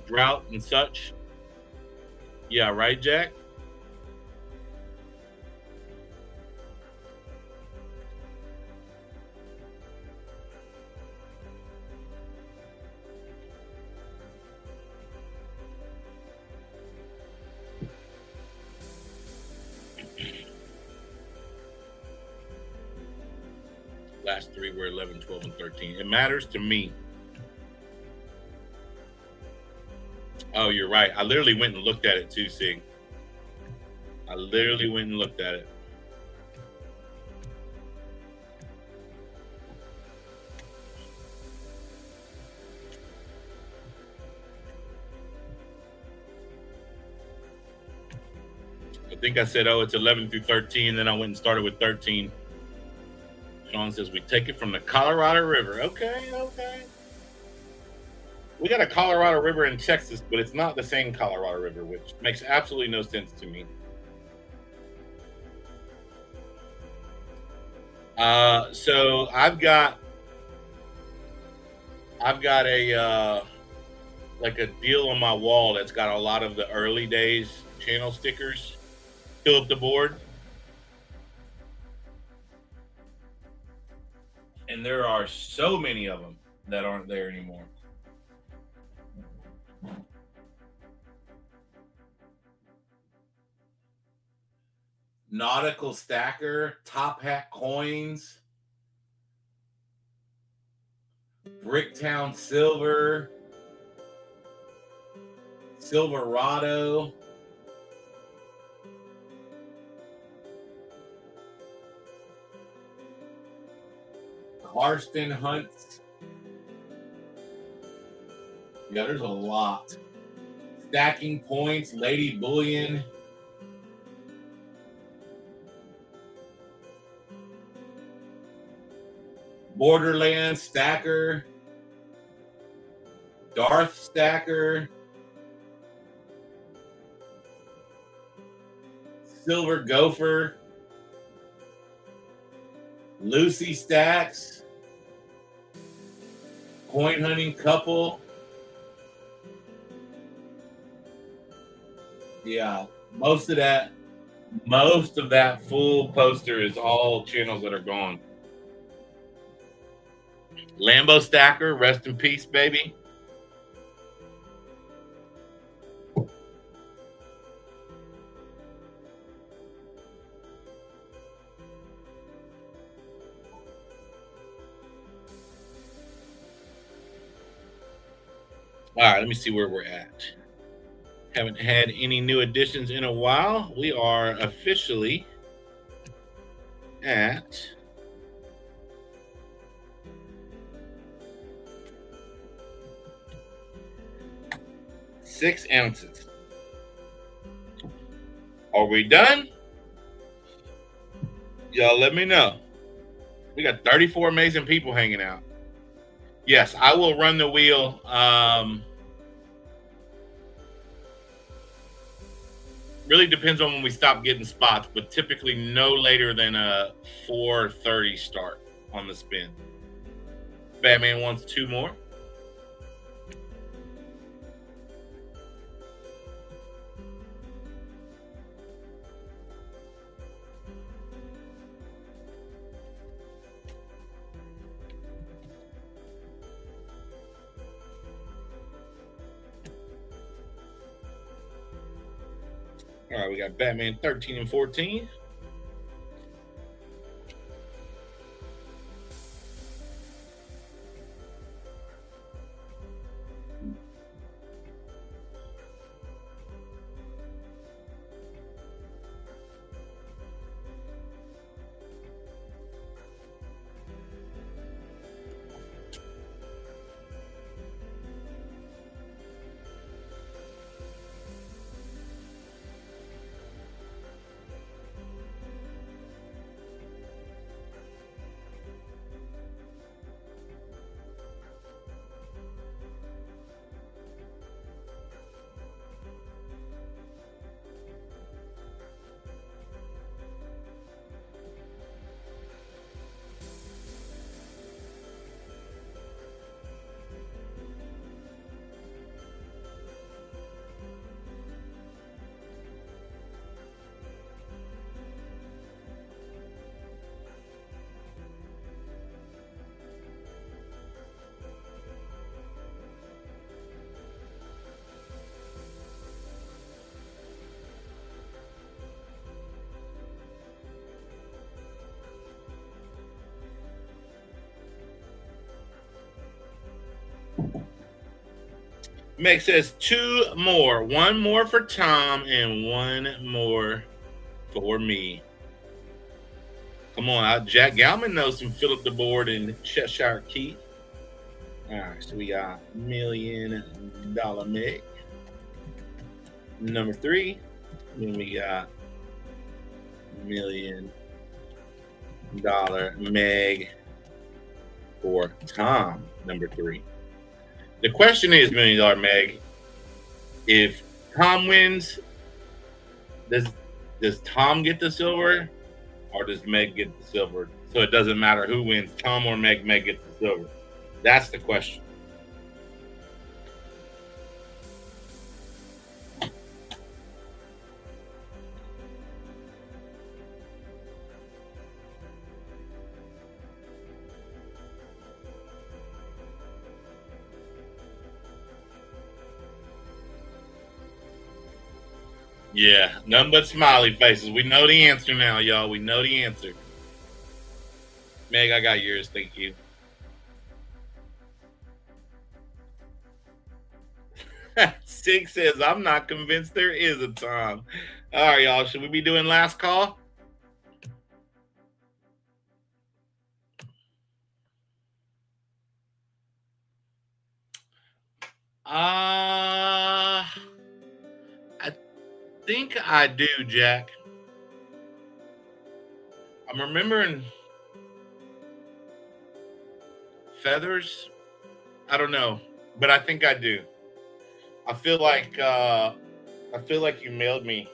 drought and such. Yeah, right, Jack? Last three were 11, 12, and 13. It matters to me. Oh, you're right. I literally went and looked at it too, Sig. I literally went and looked at it. I think I said, oh, it's 11 through 13. Then I went and started with 13. Sean says we take it from the Colorado River. Okay. We got a Colorado River in Texas, but it's not the same Colorado River, which makes absolutely no sense to me. So I've got a like a deal on my wall that's got a lot of the early days channel stickers fill up the board. And there are so many of them that aren't there anymore. Nautical Stacker, Top Hat Coins, Bricktown Silver, Silverado, Karsten Hunts. Yeah, there's a lot. Stacking Points, Lady Bullion. Borderland Stacker. Darth Stacker. Silver Gopher. Lucy Stacks. Coin Hunting Couple. Yeah, most of that full poster is all channels that are gone. Lambo Stacker, rest in peace, baby. All right, let me see where we're at. Haven't had any new additions in a while. We are officially at 6 ounces. Are we done? Y'all let me know. We got 34 amazing people hanging out. Yes, I will run the wheel. Really depends on when we stop getting spots, but typically no later than a 4:30 start on the spin. Batman wants two more. All right, we got Batman 13 and 14. Meg says two more. One more for Tom and one more for me. Come on, Jack Galman knows some Philip DeBoard and Cheshire Keith. All right, so we got $1 million Meg. Number 3. Then we got $1 million Meg for Tom, number 3. The question is, $1 million Meg, if Tom wins, does Tom get the silver or does Meg get the silver? So it doesn't matter who wins, Tom or Meg gets the silver. That's the question. Yeah, nothing but smiley faces. We know the answer now, y'all. We know the answer. Meg, I got yours. Thank you. Sig says, I'm not convinced there is a Tom. All right, y'all. Should we be doing last call? I think I do, Jack. I'm remembering feathers. I don't know, but I think I do. I feel like you mailed me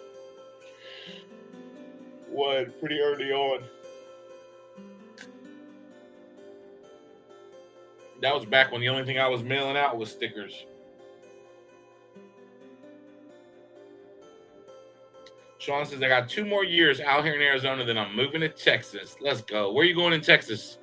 one pretty early on. That was back when the only thing I was mailing out was stickers. Sean says, I got 2 more years out here in Arizona, then I'm moving to Texas. Let's go. Where are you going in Texas?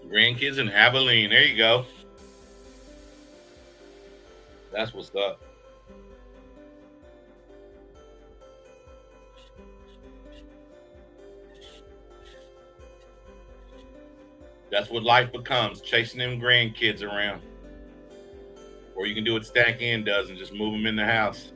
Grandkids in Abilene. There you go. That's what's up. That's what life becomes, chasing them grandkids around. Or you can do what Stack In does and just move them in the house.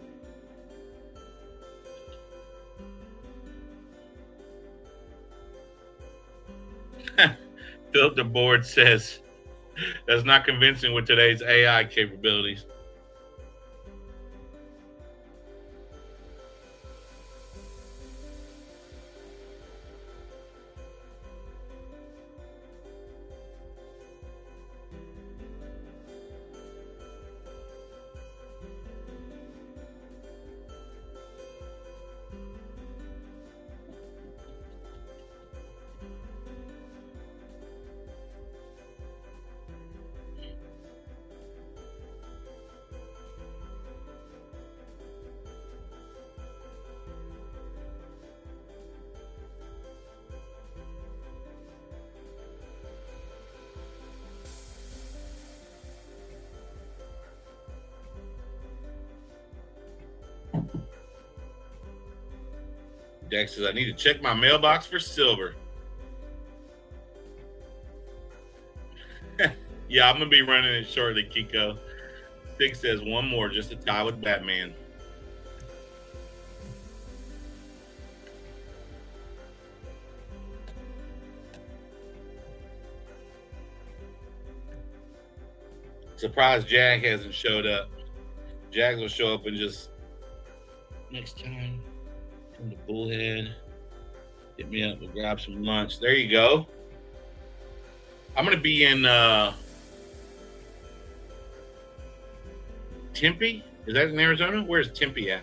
Philip the Board says that's not convincing with today's AI capabilities. Dex says, I need to check my mailbox for silver. Yeah, I'm going to be running it shortly, Kiko. Six says, one more just to tie with Batman. Surprised Jag hasn't showed up. Jags will show up and just next time come to Bullhead. Hit me up. We'll grab some lunch. There you go. I'm gonna be in Tempe. Is that in Arizona? Where's Tempe at?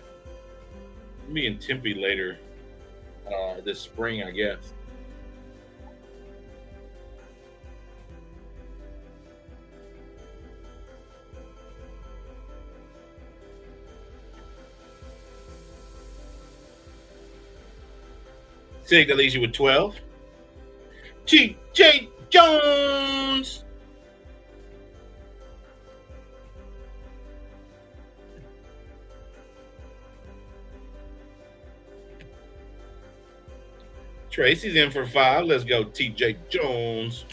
I'll be in Tempe later this spring, I guess. Sig, that leaves you with 12. TJ Jones. Tracy's in for 5. Let's go, TJ Jones.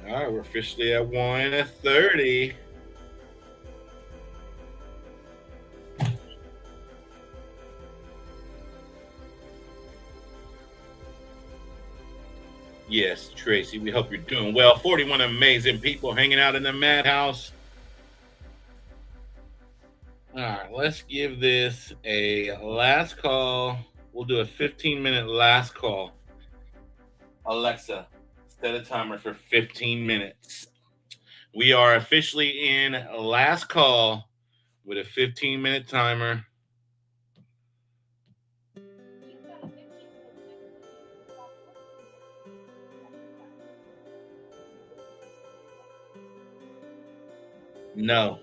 All right, we're officially at 1:30. Yes, Tracy, we hope you're doing well. 41 amazing people hanging out in the madhouse. All right, let's give this a last call. We'll do a 15-minute last call. Alexa, set a timer for 15 minutes. We are officially in last call with a 15-minute timer. No.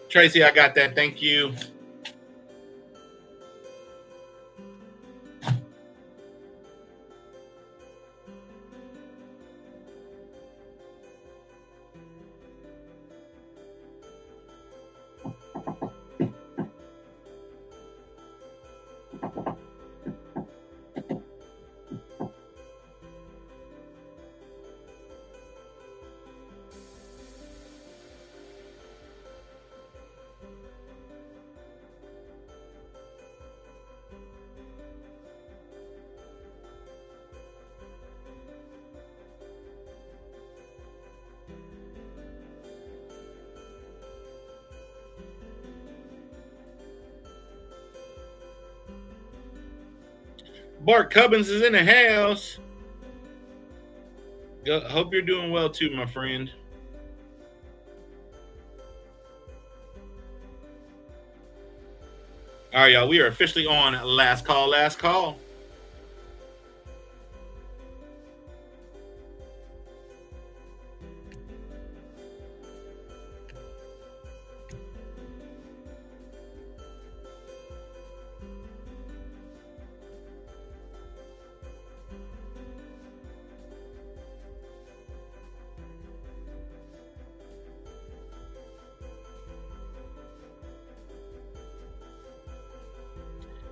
Tracy, I got that. Thank you. Bart Cubbins is in the house. Hope you're doing well too, my friend. All right, y'all. We are officially on last call. Last call.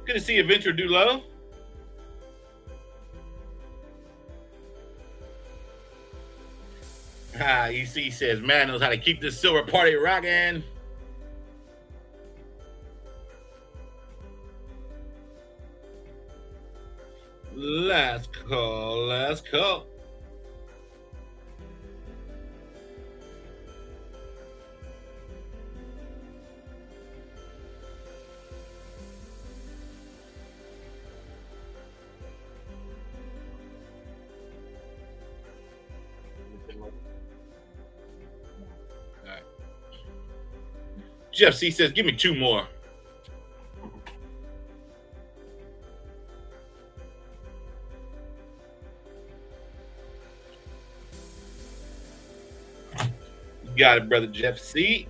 Good to see you, Venture Dulo. EC says, man knows how to keep this silver party rocking. Last call, last call. Jeff C says, give me 2 more. You got it, brother Jeff C.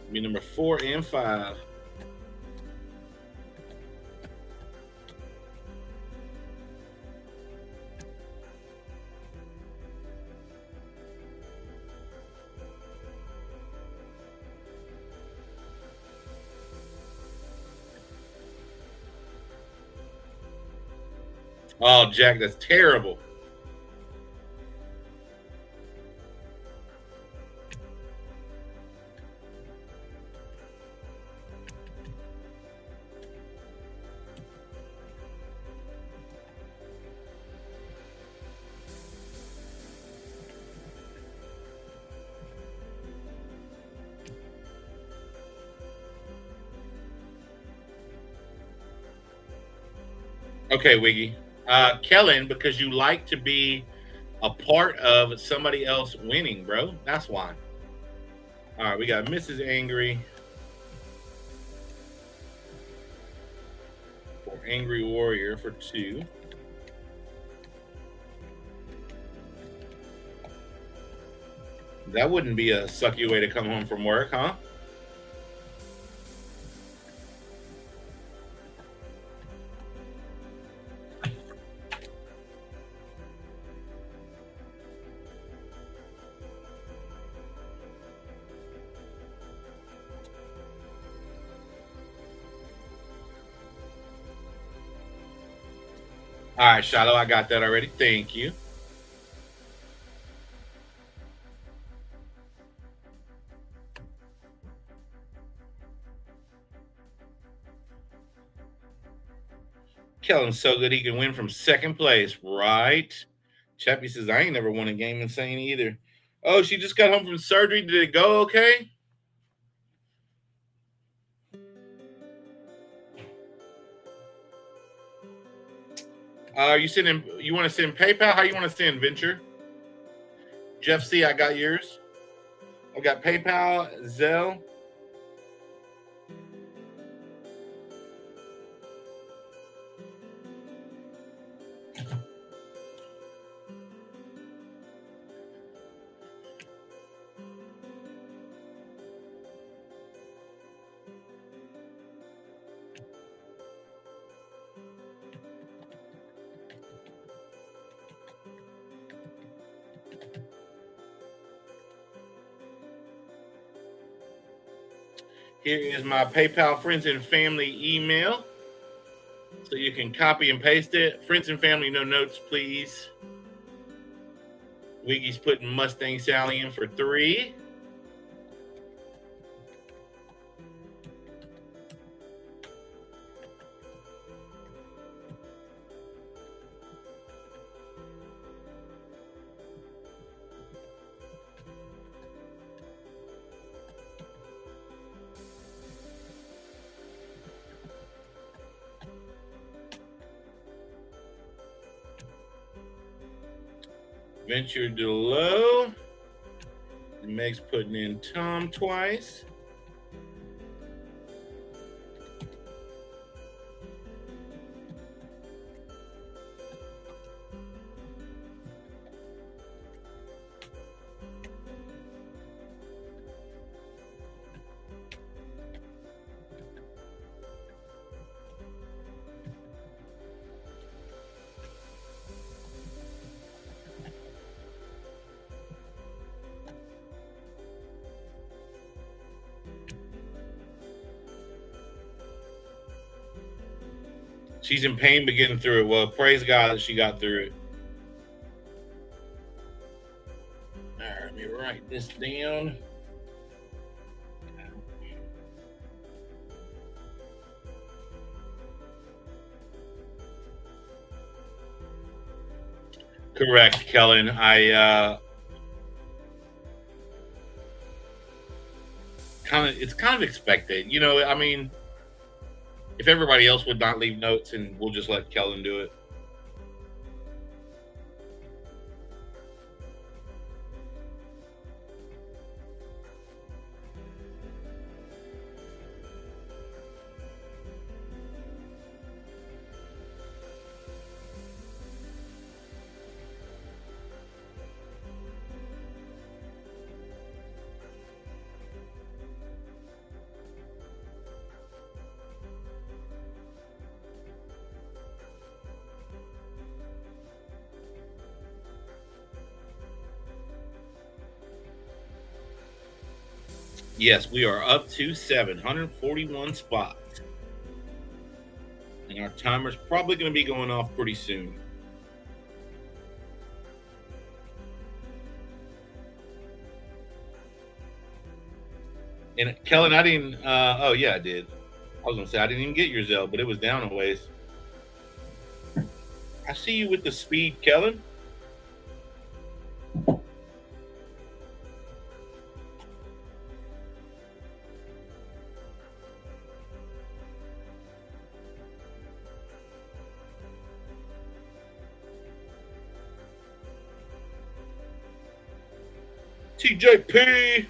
Give me number 4 and 5. Oh, Jack, that's terrible. Okay, Wiggy. Kellen, because you like to be a part of somebody else winning, bro. That's why. All right, we got Mrs. Angry for Angry Warrior for 2. That wouldn't be a sucky way to come home from work, huh? All right, Shiloh, I got that already. Thank you. Kellen's so good he can win from second place, right? Chappie says, I ain't never won a game insane either. Oh, she just got home from surgery. Did it go okay? You want to send PayPal? How you want to send, Venture? Jeff C, I got yours. I've got PayPal, Zelle. Here is my PayPal friends and family email. So you can copy and paste it. Friends and family, no notes, please. Wiggy's putting Mustang Sally in for 3. Venture to low. Meg's putting in Tom twice. She's in pain but getting through it. Well, praise God that she got through it. All right, let me write this down. Correct, Kellen. It's kind of expected. You know, I mean, if everybody else would not leave notes, and we'll just let Kellen do it. Yes, we are up to 741 spots. And our timer's probably going to be going off pretty soon. And Kellen, I didn't. Oh yeah, I did. I was gonna say I didn't even get your Zelle, but it was down a ways. I see you with the speed, Kellen. TJP.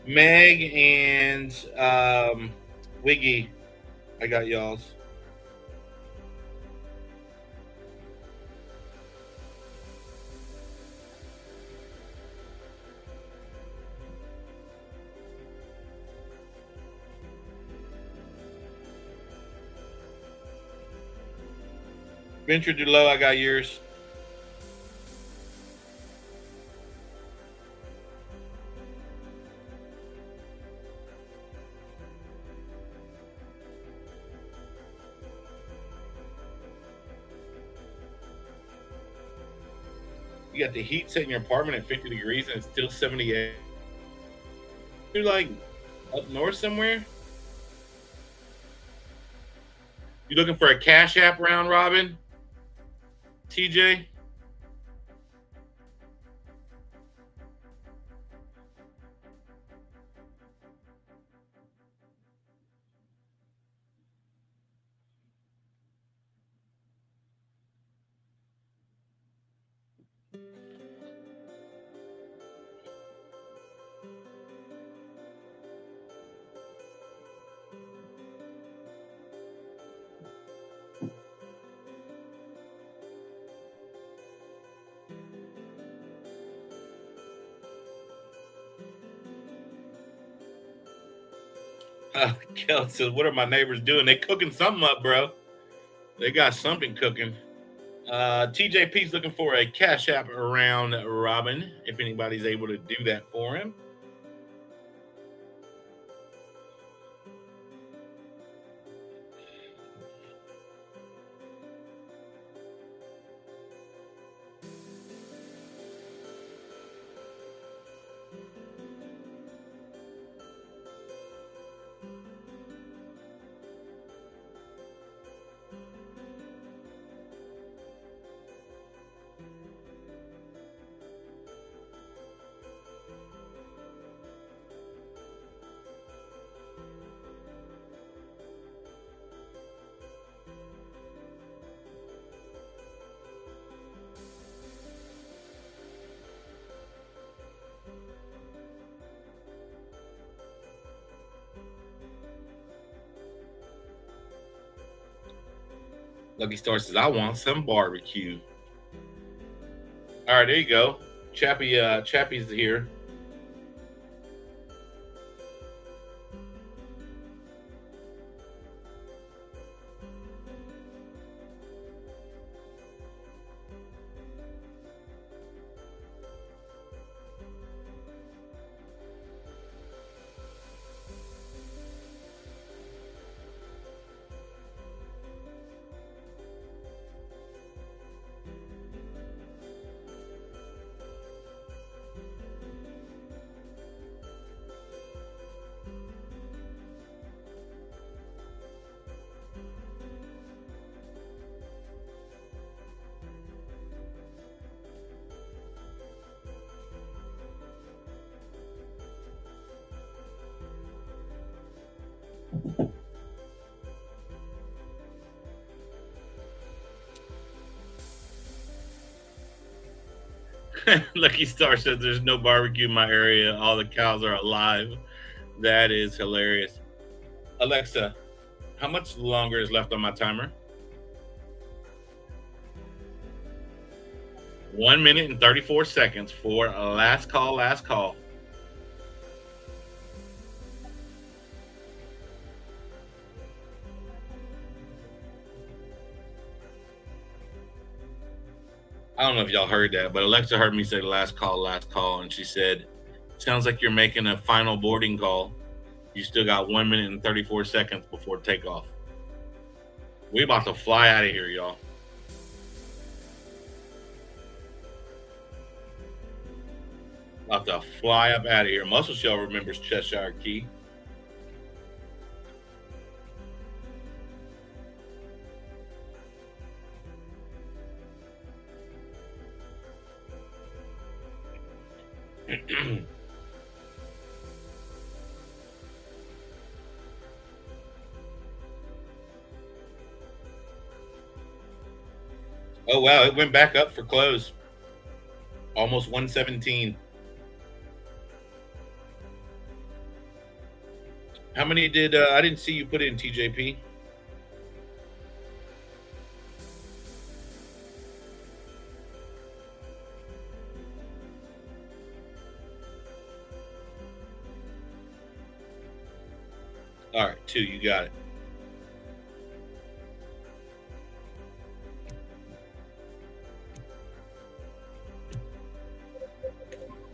Meg and Wiggy, I got y'all's. Venture too low, I got yours. You got the heat set in your apartment at 50 degrees and it's still 78. You're like up north somewhere? You looking for a Cash App round robin? TJ? Kel says, what are my neighbors doing? They cooking something up, bro. They got something cooking. TJP's looking for a Cash App around Robin, if anybody's able to do that for him. Lucky Star says, I want some barbecue. All right, there you go. Chappie's here. Lucky Star says there's no barbecue in my area. All the cows are alive. That is hilarious. Alexa, how much longer is left on my timer? 1 minute and 34 seconds for last call, last call. I don't know if y'all heard that, but Alexa heard me say last call, and she said, sounds like you're making a final boarding call. You still got 1 minute and 34 seconds before takeoff. We about to fly out of here, y'all. About to fly up out of here. Muscle Shell remembers Cheshire Key. Oh wow, it went back up for close. Almost 117. How many did I didn't see you put in, TJP? All right, 2, you got it.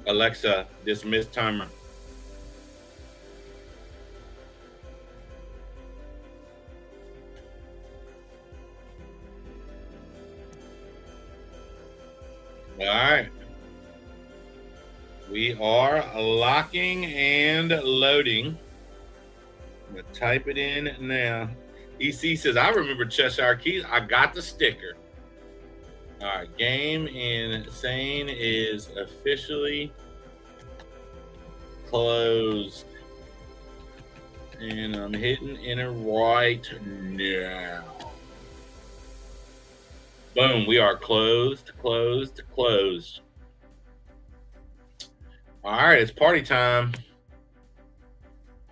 Alexa, dismiss timer. All right. We are locking and loading. I'm going to type it in now. EC says, I remember Cheshire Keys. I got the sticker. All right. Game Insane is officially closed. And I'm hitting enter right now. Boom. We are closed. All right. It's party time.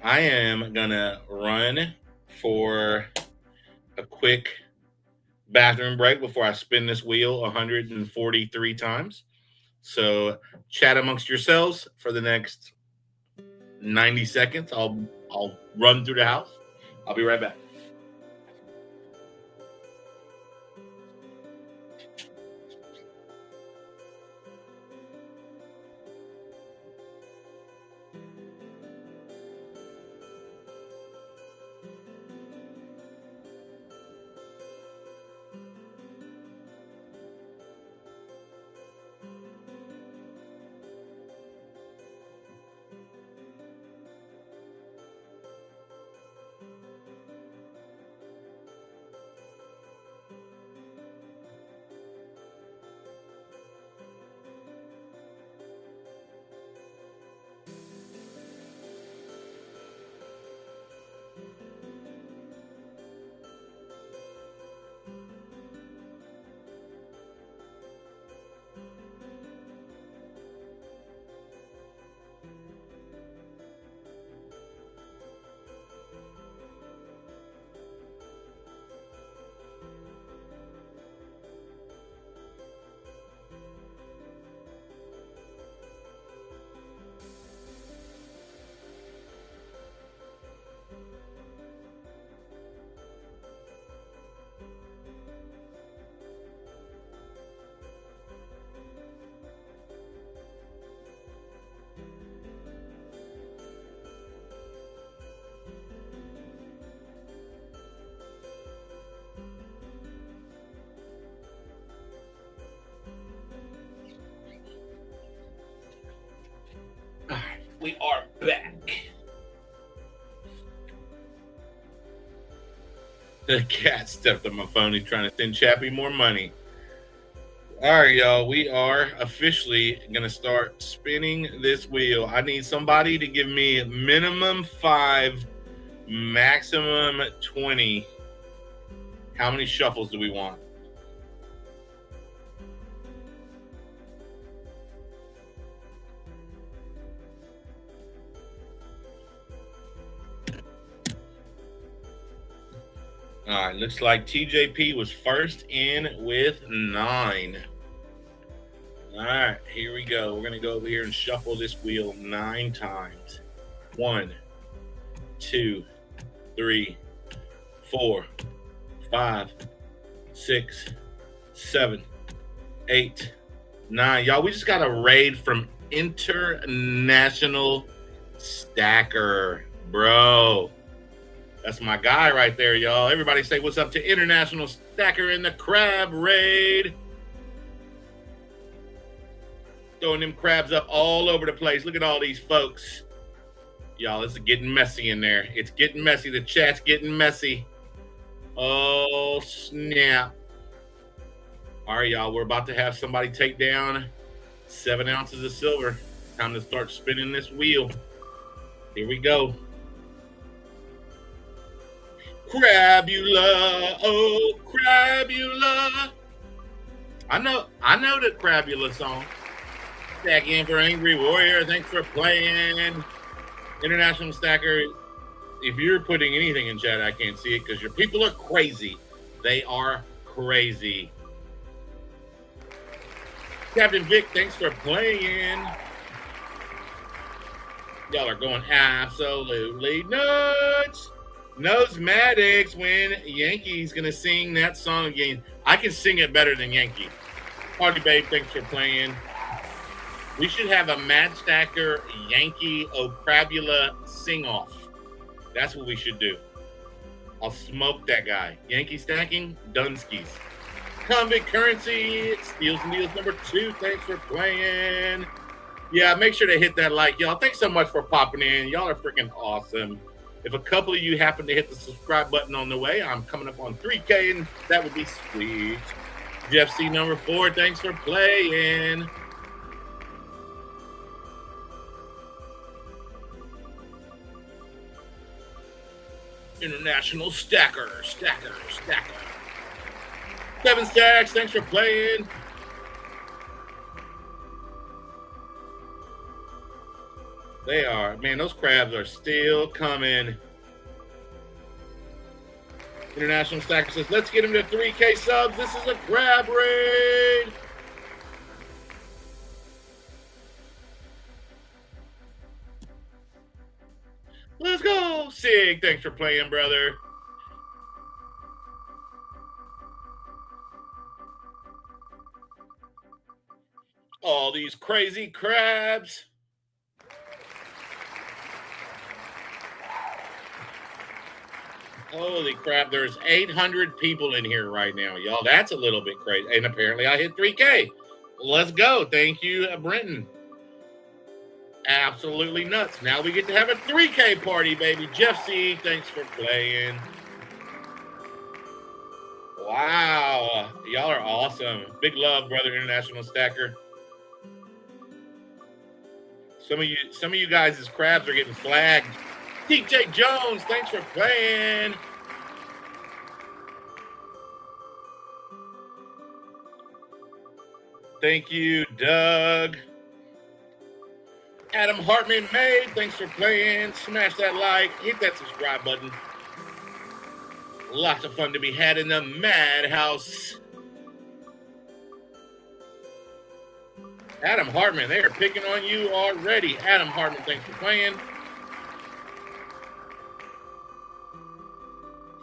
I am going to run for a quick bathroom break before I spin this wheel 143 times. So chat amongst yourselves for the next 90 seconds. I'll run through the house. I'll be right back. The cat stepped on my phone. He's trying to send Chappie more money. All right, y'all. We are officially going to start spinning this wheel. I need somebody to give me minimum 5, maximum 20. How many shuffles do we want? All right, looks like TJP was first in with 9. All right, here we go. We're going to go over here and shuffle this wheel 9 times. 1, 2, 3, 4, 5, 6, 7, 8, 9. Y'all, we just got a raid from International Stacker, bro. That's my guy right there, y'all. Everybody say what's up to International Stacker in the crab raid. Throwing them crabs up all over the place. Look at all these folks. Y'all, it's getting messy in there. It's getting messy. The chat's getting messy. Oh, snap. All right, y'all. We're about to have somebody take down 7 ounces of silver. Time to start spinning this wheel. Here we go. Crabula, oh, Crabula. I know the Crabula song. Stack in for Angry Warrior. Thanks for playing. International Stacker. If you're putting anything in chat, I can't see it because your people are crazy. They are crazy. Captain Vic, thanks for playing. Y'all are going absolutely nuts. Nosmatics when Yankee's gonna sing that song again. I can sing it better than Yankee. Party Babe, thanks for playing. We should have a Mad Stacker Yankee O'Crabula sing-off. That's what we should do. I'll smoke that guy. Yankee stacking, Dunskies. Convict Currency, Steals and Deals number 2, thanks for playing. Yeah, make sure to hit that like, y'all. Thanks so much for popping in. Y'all are freaking awesome. If a couple of you happen to hit the subscribe button on the way, I'm coming up on 3K, and that would be sweet. Jeff C. number 4, thanks for playing. International Stacker. 7 Stacks, thanks for playing. They are, man, those crabs are still coming. International Stacker says, let's get him to 3K subs. This is a crab raid. Let's go. Sig, thanks for playing, brother. All these crazy crabs. Holy crap, there's 800 people in here right now, y'all. That's a little bit crazy. And apparently I hit 3K. Let's go. Thank you, Brenton. Absolutely nuts. Now we get to have a 3K party, baby. Jeff C., thanks for playing. Wow. Y'all are awesome. Big love, brother International Stacker. Some of you guys' crabs are getting flagged. TJ Jones, thanks for playing. Thank you, Doug. Adam Hartman May, thanks for playing. Smash that like, hit that subscribe button. Lots of fun to be had in the Madhouse. Adam Hartman, they are picking on you already. Adam Hartman, thanks for playing.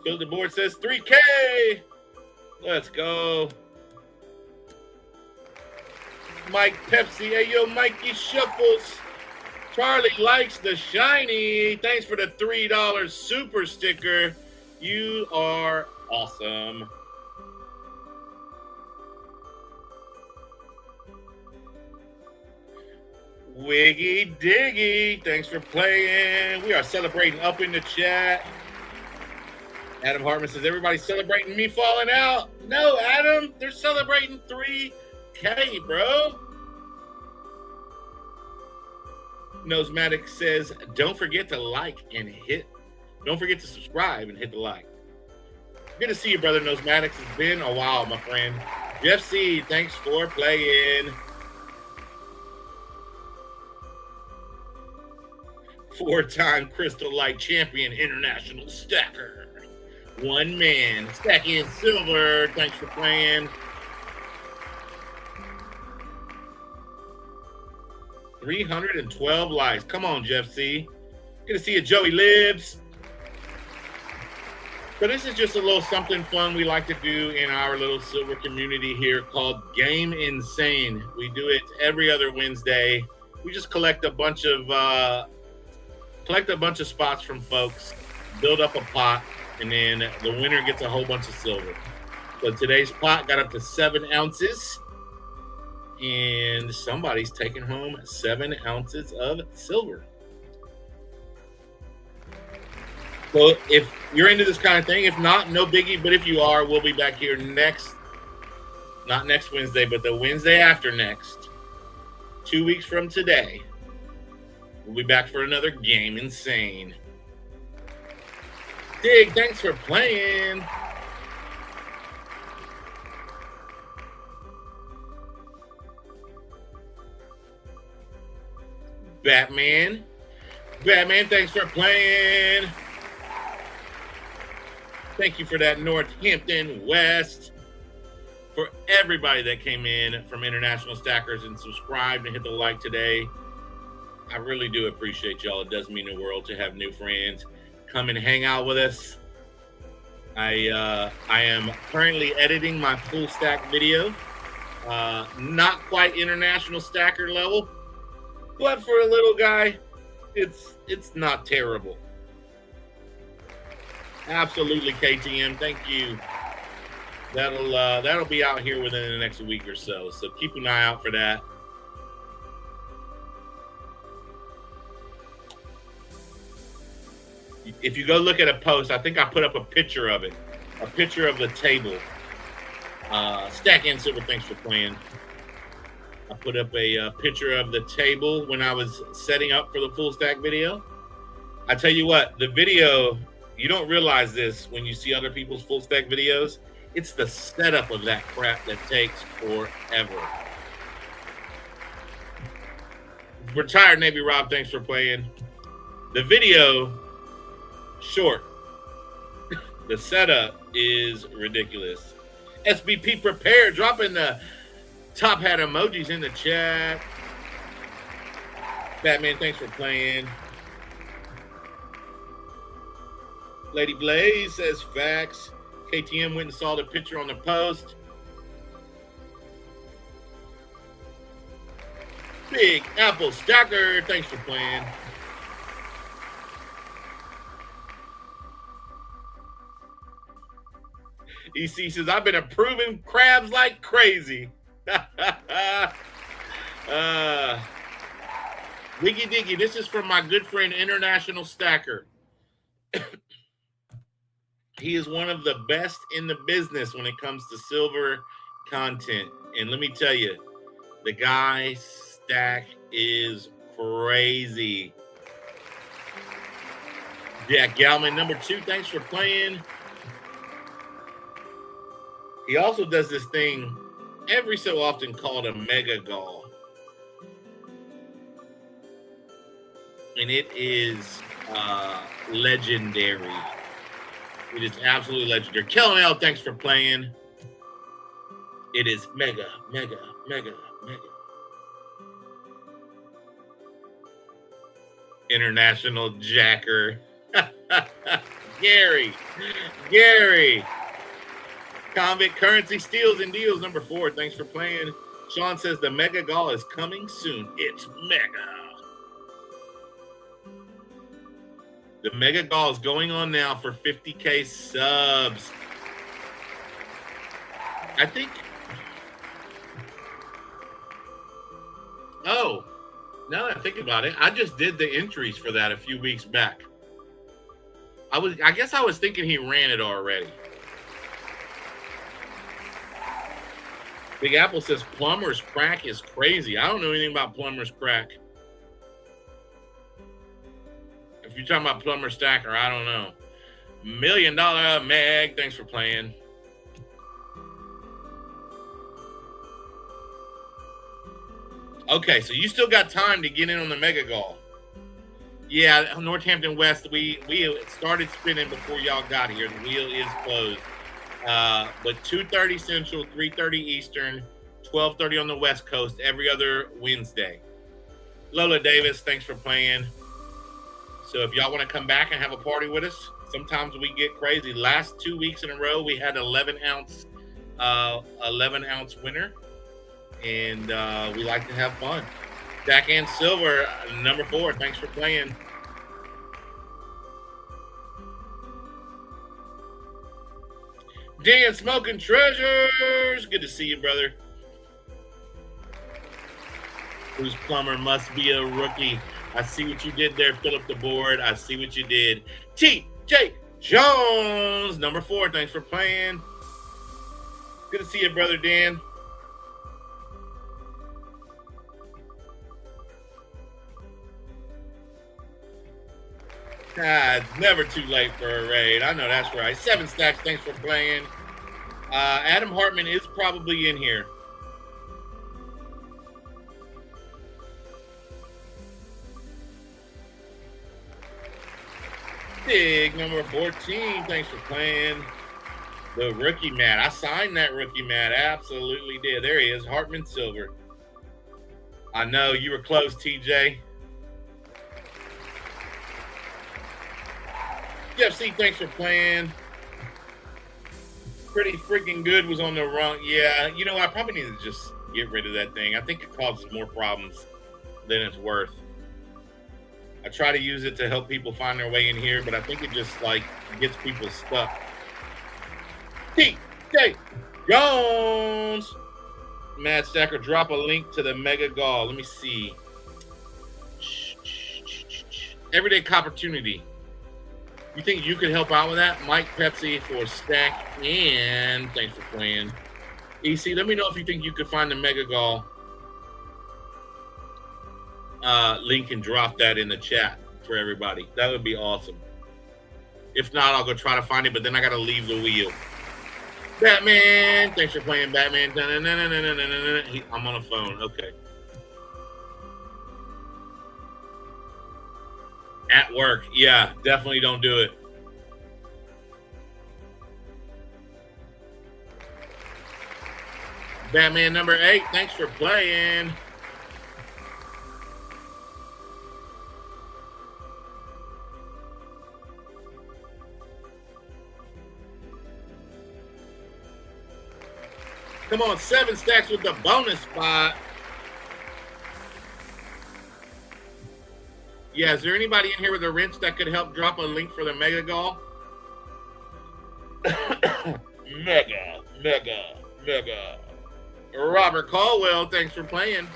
So the board says 3K. Let's go. Mike Pepsi. Hey, yo, Mikey Shuffles. Charlie likes the shiny. Thanks for the $3 super sticker. You are awesome. Wiggy Diggy. Thanks for playing. We are celebrating up in the chat. Adam Hartman says, everybody's celebrating me falling out. No, Adam, they're celebrating 3K, bro. Nosematic says, don't forget to subscribe and hit the like. Good to see you, brother Nosematic. It's been a while, my friend. Jeff C, thanks for playing. 4-time Crystal Light Champion International Stacker. One man. Stacking Silver, thanks for playing. 312 likes. Come on, Jeff C. Good to see you, Joey Libs. So this is just a little something fun we like to do in our little silver community here called Game Insane. We do it every other Wednesday. We just collect a bunch of spots from folks, build up a pot, and then the winner gets a whole bunch of silver. So today's pot got up to 7 ounces, and somebody's taking home 7 ounces of silver. So if you're into this kind of thing, if not, no biggie. But if you are, we'll be back here not next Wednesday, but the Wednesday after next, 2 weeks from today. We'll be back for another Game Insane. Dig, thanks for playing. Batman, thanks for playing. Thank you for that, Northampton West. For everybody that came in from International Stackers and subscribed and hit the like today, I really do appreciate y'all. It does mean the world to have new friends come and hang out with us. I am currently editing my full stack video. Not quite International Stacker level, but for a little guy, it's not terrible. Absolutely, KTM. Thank you. That'll be out here within the next week or so. So keep an eye out for that. If you go look at a post, I think I put up a picture of it, a picture of the table. Stack and Silver, thanks for playing. I put up a picture of the table when I was setting up for the full stack video. I tell you what, the video, you don't realize this when you see other people's full stack videos. It's the setup of that crap that takes forever. Retired Navy Rob, thanks for playing. The video, short. The setup is ridiculous. SBP Prepare, dropping the top hat emojis in the chat. Batman, thanks for playing. Lady Blaze says facts. KTM went and saw the picture on the post. Big Apple Stacker, thanks for playing. EC says, I've been approving crabs like crazy. Wiggy Diggy, this is from my good friend International Stacker. He is one of the best in the business when it comes to silver content. And let me tell you, the guy's stack is crazy. Jack Galman, number 2, thanks for playing. He also does this thing every so often called a mega gall. And it is legendary. It is absolutely legendary. Kellen L, thanks for playing. It is mega, mega, mega, mega. International Jacker. Gary. Convict Currency Steals and Deals, number 4. Thanks for playing. Sean says the Mega Gall is coming soon. It's mega. The Mega Gall is going on now for 50K subs. I think. Oh, now that I think about it, I just did the entries for that a few weeks back. I guess I was thinking he ran it already. Big Apple says plumber's crack is crazy. I don't know anything about plumber's crack. If you're talking about plumber stacker, I don't know. $1 Million Meg, thanks for playing. Okay, so you still got time to get in on the Mega Golf. Yeah, Northampton West, we started spinning before y'all got here. The wheel is closed. But 2:30 Central, 3:30 Eastern, 12:30 on the West Coast, every other Wednesday. Lola Davis, thanks for playing. So if y'all want to come back and have a party with us, sometimes we get crazy. Last 2 weeks in a row, we had 11 ounce winner, and we like to have fun. Jack and Silver, number 4, thanks for playing. Dan Smoking Treasures, good to see you, brother. Whose plumber must be a rookie? I see what you did there, fill up the board. I see what you did. TJ Jones, number 4, thanks for playing. Good to see you, brother Dan. It's never too late for a raid. I know that's right. 7 stacks, thanks for playing. Adam Hartman is probably in here. Big number 14, thanks for playing. The rookie mat. I signed that rookie mat. Absolutely did. There he is, Hartman Silver. I know you were close, TJ. Jeff C, thanks for playing. Pretty freaking good was on the run. Yeah, you know, I probably need to just get rid of that thing. I think it causes more problems than it's worth. I try to use it to help people find their way in here, but I think it just like gets people stuck. TJ Jones. Mad Stacker, drop a link to the Mega Gall. Let me see. Everyday Opportunity. You think you could help out with that? Mike Pepsi for stack, and thanks for playing. EC, let me know if you think you could find the Mega Gall link and drop that in the chat for everybody. That would be awesome. If not, I'll go try to find it, but then I got to leave the wheel. Batman, thanks for playing, Batman. I'm on a phone. Okay. At work. Yeah, definitely don't do it. Batman number 8, thanks for playing. Come on, 7 stacks with the bonus spot. Yeah, is there anybody in here with a wrench that could help drop a link for the Mega Gall? Mega. Robert Caldwell, thanks for playing.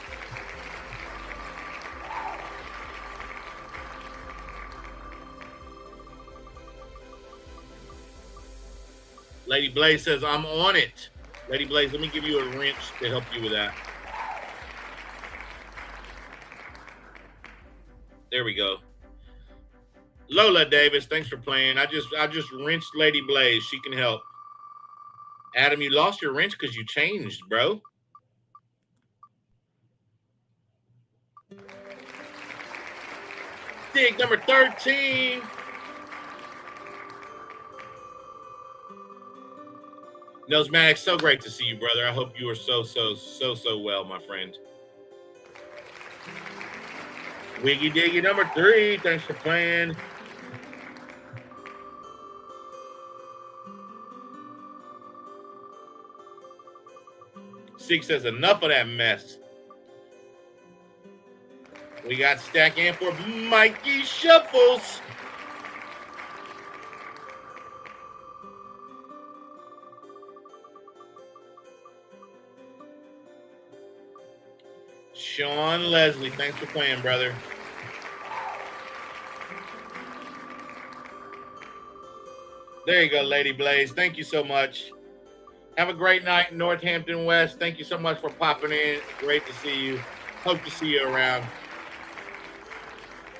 Lady Blaze says, I'm on it. Lady Blaze, let me give you a wrench to help you with that. There we go. Lola Davis, thanks for playing. I just wrenched Lady Blaze. She can help. Adam, you lost your wrench because you changed, bro. Dig number 13. Nosematic, so great to see you, brother. I hope you are so well, my friend. Wiggy Diggy number 3, thanks for playing. Six says, enough of that mess. We got stack in for Mikey Shuffles. Sean Leslie, thanks for playing, brother. There you go, Lady Blaze. Thank you so much. Have a great night in Northampton West. Thank you so much for popping in. Great to see you. Hope to see you around.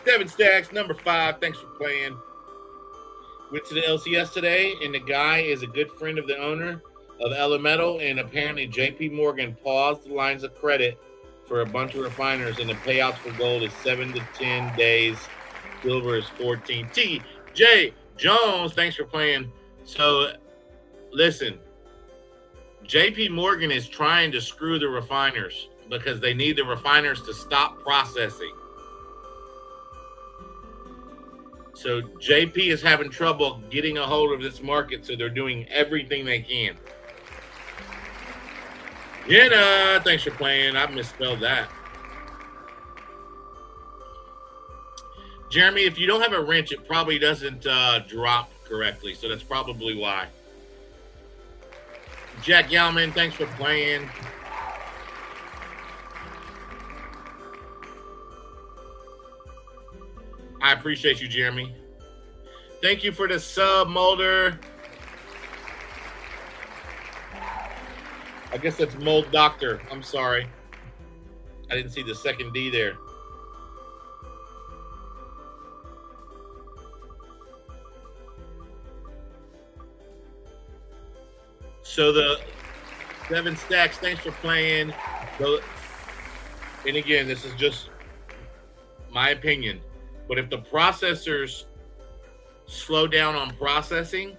7 Stacks, number 5. Thanks for playing. Went to the LCS today, and the guy is a good friend of the owner of Elemental, and apparently JP Morgan paused the lines of credit for a bunch of refiners, and the payouts for gold is 7 to 10 days. Silver is 14. TJ Jones, thanks for playing. So, listen, JP Morgan is trying to screw the refiners because they need the refiners to stop processing. So JP is having trouble getting a hold of this market, so they're doing everything they can. Jenna, thanks for playing. I misspelled that. Jeremy, if you don't have a wrench, it probably doesn't drop correctly, so that's probably why. Jack Yalman, thanks for playing. I appreciate you, Jeremy. Thank you for the sub, Mulder. I guess that's Mold Doctor. I'm sorry. I didn't see the second D there. So the 7 Stacks, thanks for playing. And again, this is just my opinion. But if the processors slow down on processing,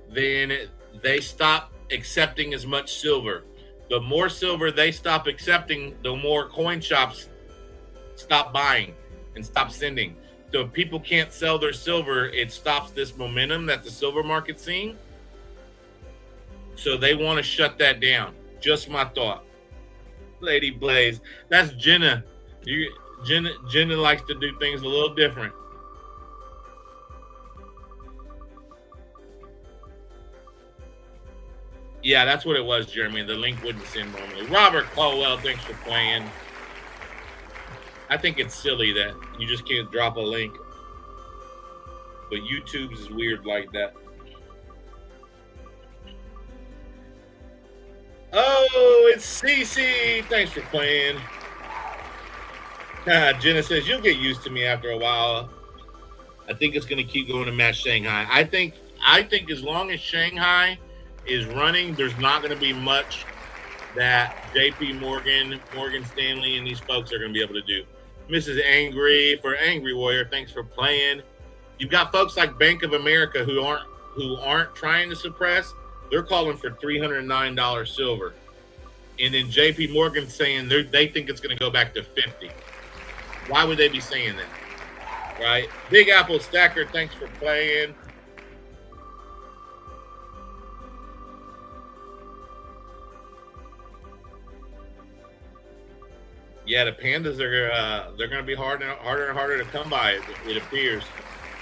then they stop accepting as much silver. The more silver they stop accepting, the more coin shops stop buying and stop sending. So if people can't sell their silver, it stops this momentum that the silver market's seeing. So they want to shut that down. Just my thought. Lady Blaze. That's Jenna. Jenna likes to do things a little different. Yeah, that's what it was, Jeremy. The link wouldn't send normally. Robert Colwell, thanks for playing. I think it's silly that you just can't drop a link. But YouTube's is weird like that. Oh, it's CC. Thanks for playing. Jenna says, you'll get used to me after a while. I think it's going to keep going to match Shanghai. I think as long as Shanghai is running, there's not going to be much that JP Morgan, Morgan Stanley, and these folks are going to be able to do. Mrs. Angry for Angry Warrior, thanks for playing. You've got folks like Bank of America who aren't trying to suppress. They're calling for $309 silver. And then JP Morgan saying they think it's going to go back to 50. Why would they be saying that? Right? Big Apple Stacker, thanks for playing. Yeah, the pandas are they're going to be harder and harder to come by, it appears.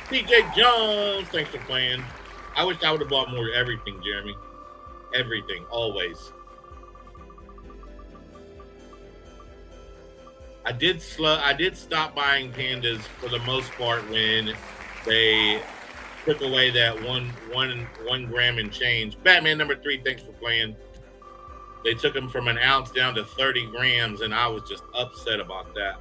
TJ Jones, thanks for playing. I wish I would have bought more everything, Jeremy. Everything, always. I did stop buying pandas for the most part when they took away that one gram and change. Batman number 3, thanks for playing. They took them from an ounce down to 30 grams, and I was just upset about that.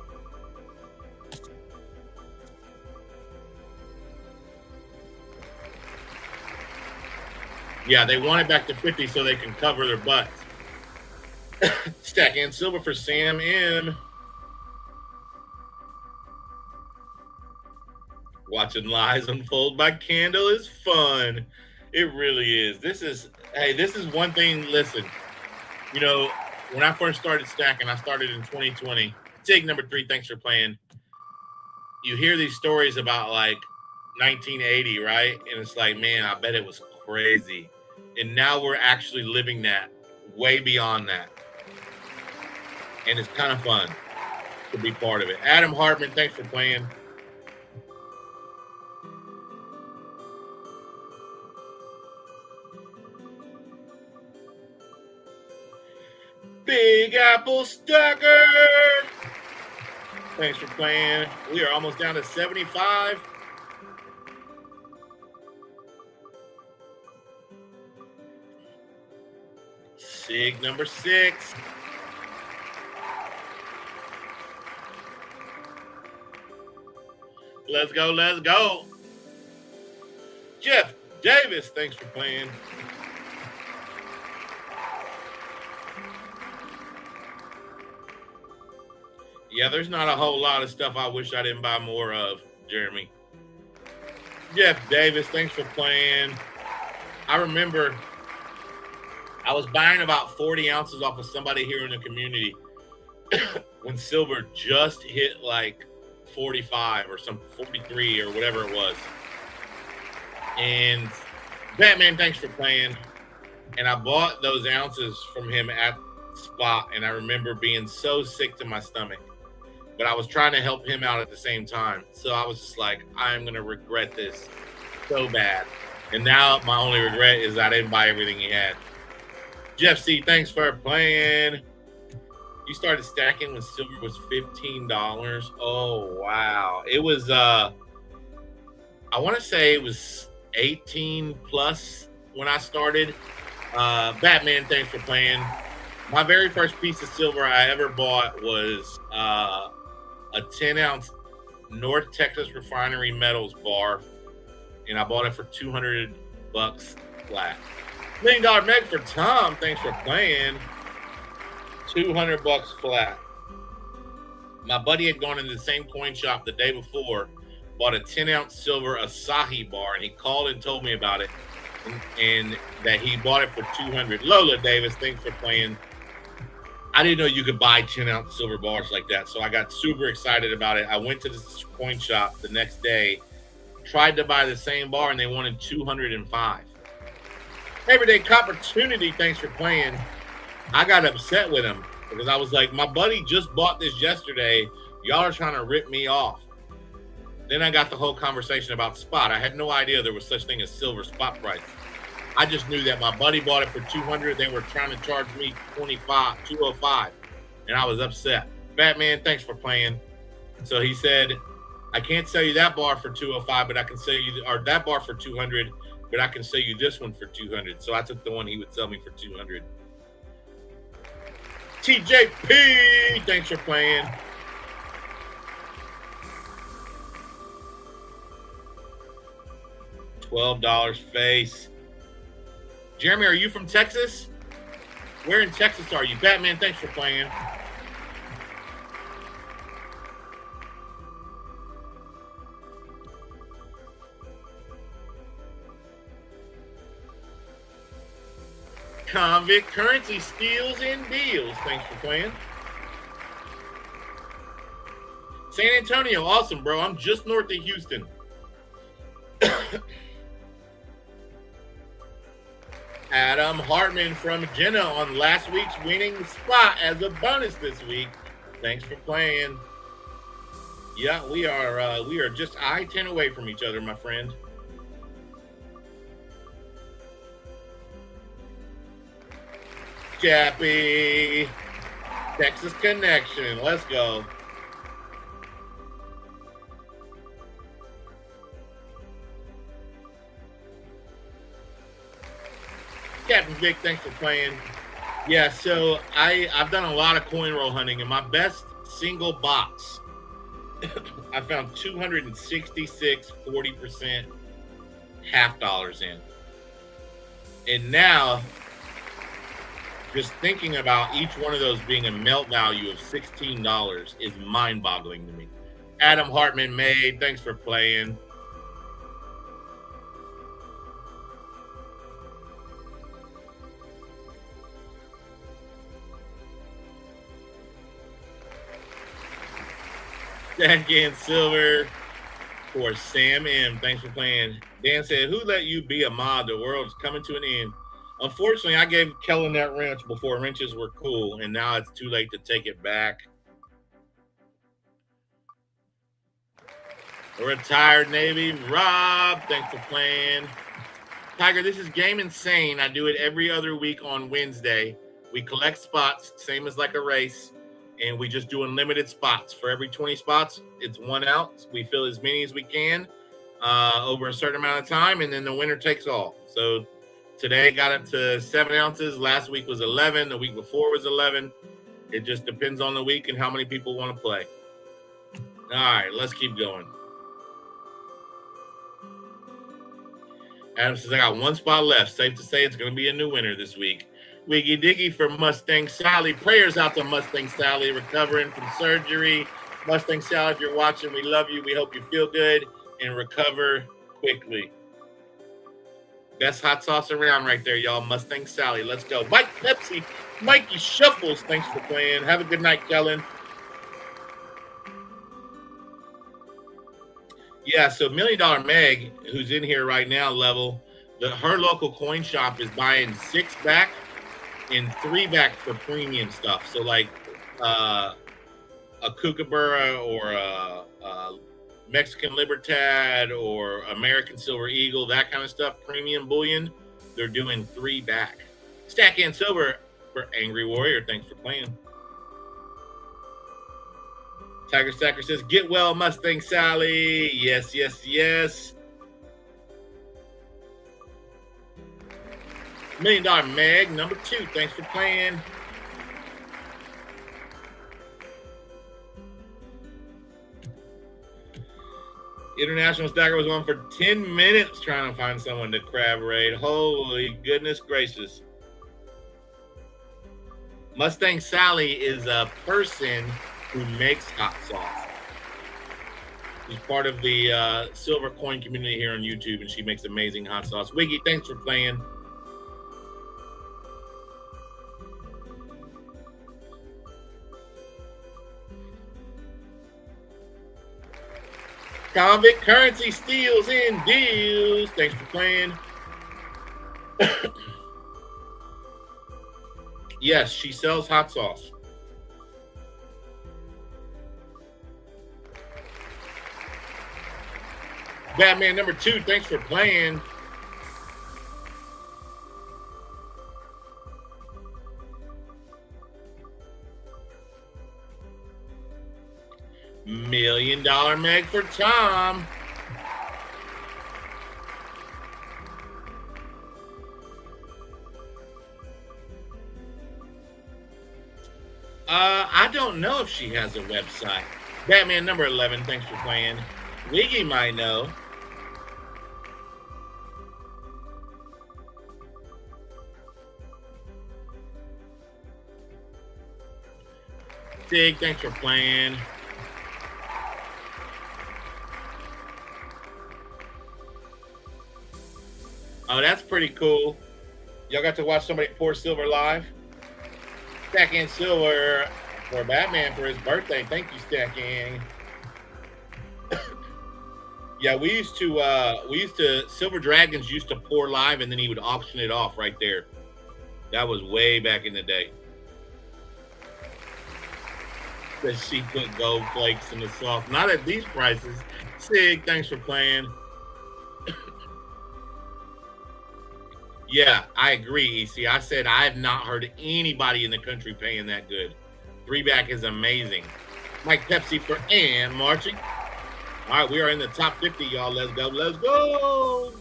Yeah, they want it back to 50 so they can cover their butts. Stack and silver for Sam M. Watching lies unfold by candle is fun. It really is. This is one thing. Listen, you know, when I first started stacking, I started in 2020. Tig number 3, thanks for playing. You hear these stories about like 1980, right? And it's like, man, I bet it was crazy. And now we're actually living that, way beyond that. And it's kind of fun to be part of it. Adam Hartman, thanks for playing. Big Apple Stacker, thanks for playing. We are almost down to 75. Sig number 6. Let's go, let's go. Jeff Davis, thanks for playing. Yeah, there's not a whole lot of stuff I wish I didn't buy more of, Jeremy. Jeff Davis, thanks for playing. I remember I was buying about 40 ounces off of somebody here in the community when silver just hit like 45 or some 43 or whatever it was. And Batman, thanks for playing. And I bought those ounces from him at spot, and I remember being so sick to my stomach. But I was trying to help him out at the same time. So I was just like, I'm going to regret this so bad. And now my only regret is I didn't buy everything he had. Jeff C., thanks for playing. You started stacking when silver was $15. Oh, wow. It was, I want to say it was 18 plus when I started. Batman, thanks for playing. My very first piece of silver I ever bought was a 10-ounce North Texas Refinery Metals bar, and I bought it for $200 flat. $1 Million Meg for Tom, thanks for playing. $200 flat. My buddy had gone into the same coin shop the day before, bought a 10-ounce silver Asahi bar, and he called and told me about it, and that he bought it for $200. Lola Davis, thanks for playing. I didn't know you could buy 10-ounce silver bars like that, so I got super excited about it. I went to this coin shop the next day, tried to buy the same bar, and they wanted $205. Everyday Opportunity, thanks for playing. I got upset with him because I was like, my buddy just bought this yesterday. Y'all are trying to rip me off. Then I got the whole conversation about spot. I had no idea there was such thing as silver spot price. I just knew that my buddy bought it for $200. They were trying to charge me $205, and I was upset. Batman, thanks for playing. So he said, I can't sell you that bar for $205, but I can sell you, or that bar for $200, but I can sell you this one for $200. So I took the one he would sell me for $200. TJP, thanks for playing. $12 face. Jeremy, are you from Texas? Where in Texas are you? Batman, thanks for playing. Convict Currency Steals and Deals, thanks for playing. San Antonio, awesome, bro. I'm just north of Houston. Adam Hartman from Jenna on last week's winning spot as a bonus this week. Thanks for playing. Yeah, we are just I-10 away from each other, my friend. Chappie, Texas Connection. Let's go. Captain Vic, thanks for playing. Yeah, so I've done a lot of coin roll hunting, and my best single box, I found 266 40% half dollars in. And now, just thinking about each one of those being a melt value of $16 is mind-boggling to me. Adam Hartman made, thanks for playing. Stack in silver for Sam M. Thanks for playing. Dan said, who let you be a mod? The world's coming to an end. Unfortunately, I gave Kellen that wrench before wrenches were cool, and now it's too late to take it back. A retired Navy. Rob, thanks for playing. Tiger, this is Game Insane. I do it every other week on Wednesday. We collect spots, same as like a race, and we just do unlimited spots. For every 20 spots, it's 1 out. We fill as many as we can over a certain amount of time, and then the winner takes all. So Today got up to 7 ounces. Last week was 11. The week before was 11. It just depends on the week and how many people want to play. All right, let's keep going. Adam says, I got one spot left. Safe to say it's going to be a new winner this week. Wiggy Diggy for Mustang Sally. Prayers out to Mustang Sally, recovering from surgery. Mustang Sally, if you're watching, we love you. We hope you feel good and recover quickly. Best hot sauce around right there, y'all. Mustang Sally. Let's go. Mike Pepsi. Mikey Shuffles. Thanks for playing. Have a good night, Kellen. Yeah, so $1 Million Meg, who's in here right now, level, her local coin shop is buying 6-back and 3-back for premium stuff. So like a Kookaburra or a Mexican Libertad or American Silver Eagle, that kind of stuff, premium bullion, they're doing 3-back. Stack and Silver for Angry Warrior. Thanks for playing. Tiger Stacker says, get well, Mustang Sally. Yes, yes, yes. $1 Million Meg, number 2. Thanks for playing. International Stacker was on for 10 minutes trying to find someone to crab raid. Holy goodness gracious. Mustang Sally is a person who makes hot sauce. She's part of the silver coin community here on YouTube, and she makes amazing hot sauce. Wiggy, thanks for playing. Convict Currency steals and deals. Thanks for playing. Yes, she sells hot sauce. Batman number 2, thanks for playing. $1 Million Meg for Tom. I don't know if she has a website. Batman number 11, thanks for playing. Wiggy might know. Dig, thanks for playing. Oh, that's pretty cool. Y'all got to watch somebody pour silver live? Stacking Silver for Batman for his birthday. Thank you, Stacking. Yeah, we used to Silver Dragons used to pour live and then he would auction it off right there. That was way back in the day. That she put gold flakes in the sauce. Not at these prices. Sig, thanks for playing. Yeah, I agree, EC. I said I have not heard anybody in the country paying that good. 3-back is amazing. Mike Pepsi for and marching. All right, we are in the top 50, y'all. Let's go. Let's go.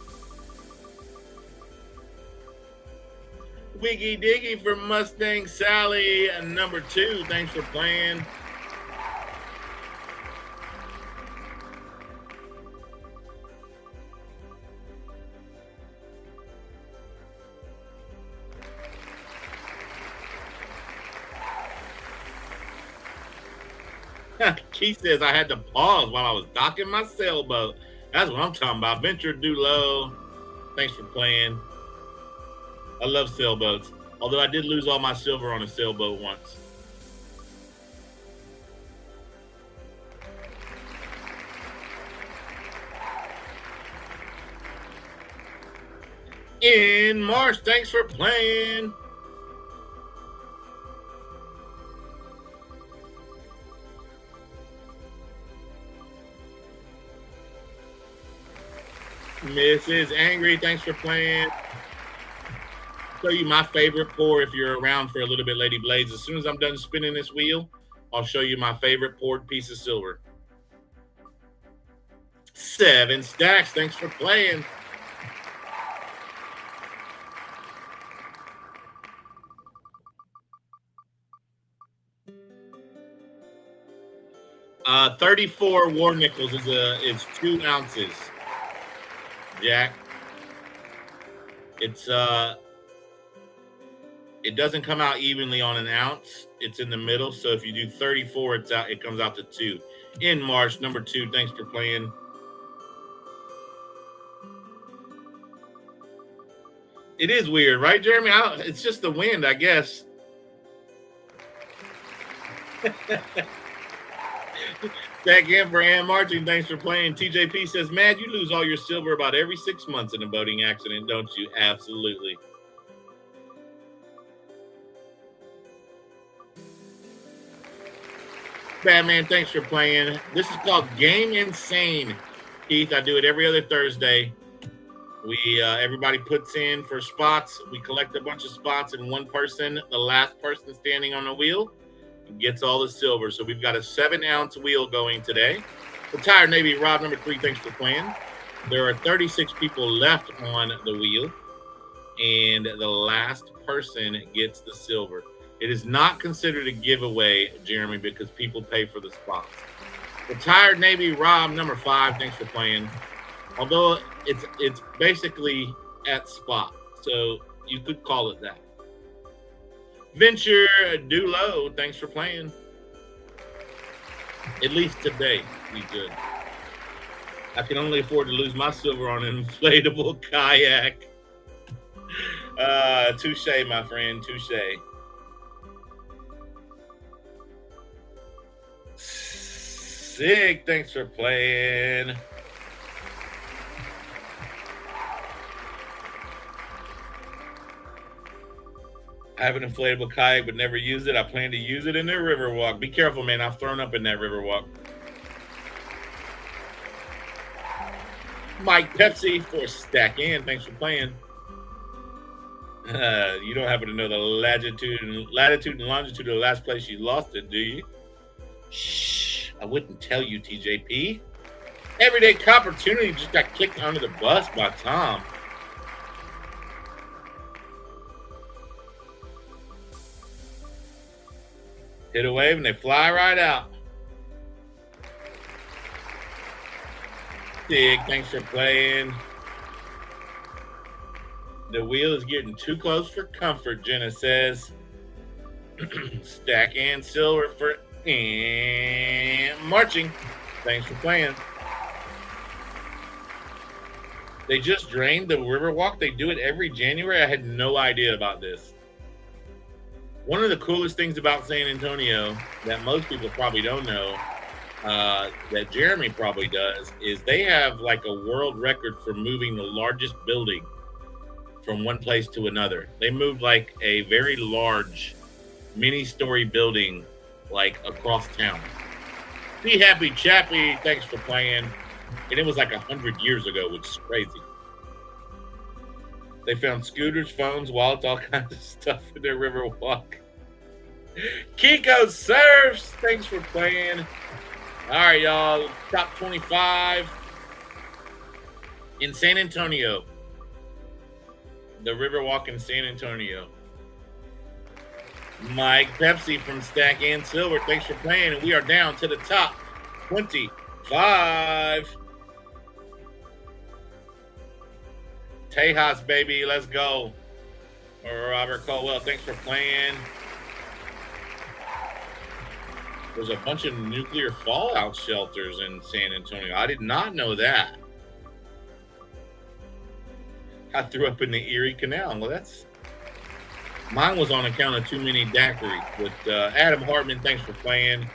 Wiggy Diggy for Mustang Sally, number 2. Thanks for playing. Keith says I had to pause while I was docking my sailboat. That's what I'm talking about. Venture Dulo. Thanks for playing. I love sailboats. Although I did lose all my silver on a sailboat once. In March, thanks for playing. Mrs. Angry, thanks for playing. Show you my favorite pour if you're around for a little bit, Lady Blades. As soon as I'm done spinning this wheel, I'll show you my favorite poured piece of silver. 7 stacks, thanks for playing. 34 war nickels is 2 ounces, Jack. It's it doesn't come out evenly on an ounce. It's in the middle. So if you do 34, it comes out to 2. In March, number 2. Thanks for playing. It is weird, right, Jeremy? It's just the wind, I guess. Back in for Ann Marching. Thanks for playing. TJP says, "Man, you lose all your silver about every 6 months in a boating accident, don't you?" Absolutely. Batman, thanks for playing. This is called Game Insane. Keith, I do it every other Thursday. We everybody puts in for spots. We collect a bunch of spots, and one person, the last person standing on the wheel, gets all the silver. So we've got a 7-ounce wheel going today. Retired Navy Rob, number 3, thanks for playing. There are 36 people left on the wheel, and the last person gets the silver. It is not considered a giveaway, Jeremy, because people pay for the spots. Retired Navy Rob, number 5, thanks for playing. Although it's basically at spot, so you could call it that. Venture Dulo, thanks for playing. At least today, be good. I can only afford to lose my silver on an inflatable kayak. Touche, my friend, touche. Sig, thanks for playing. I have an inflatable kayak but never used it. I plan to use it in the Riverwalk. Be careful, man. I've thrown up in that Riverwalk. Mike Pepsi for Stack In. Thanks for playing. You don't happen to know the latitude and longitude of the last place you lost it, do you? Shh. I wouldn't tell you, TJP. Everyday Opportunity just got kicked under the bus by Tom. Hit a wave and they fly right out. Dig, thanks for playing. The wheel is getting too close for comfort, Jenna says. Stack and silver for and marching. Thanks for playing. They just drained the Riverwalk. They do it every January. I had no idea about this. One of the coolest things about San Antonio that most people probably don't know, that Jeremy probably does, is they have like a world record for moving the largest building from one place to another. They moved like a very large mini-story building like across town. Be Happy Chappie, thanks for playing. And it was like 100 years ago, which is crazy. They found scooters, phones, wallets, all kinds of stuff in their Riverwalk. Kiko Surfs, thanks for playing. All right, y'all. Top 25 in San Antonio. The Riverwalk in San Antonio. Mike Pepsi from Stack and Silver, thanks for playing. And we are down to the top 25. Tejas, baby, let's go. Robert Caldwell, thanks for playing. There's a bunch of nuclear fallout shelters in San Antonio. I did not know that. I threw up in the Erie Canal. Well, mine was on account of too many daiquiris. But Adam Hartman, thanks for playing.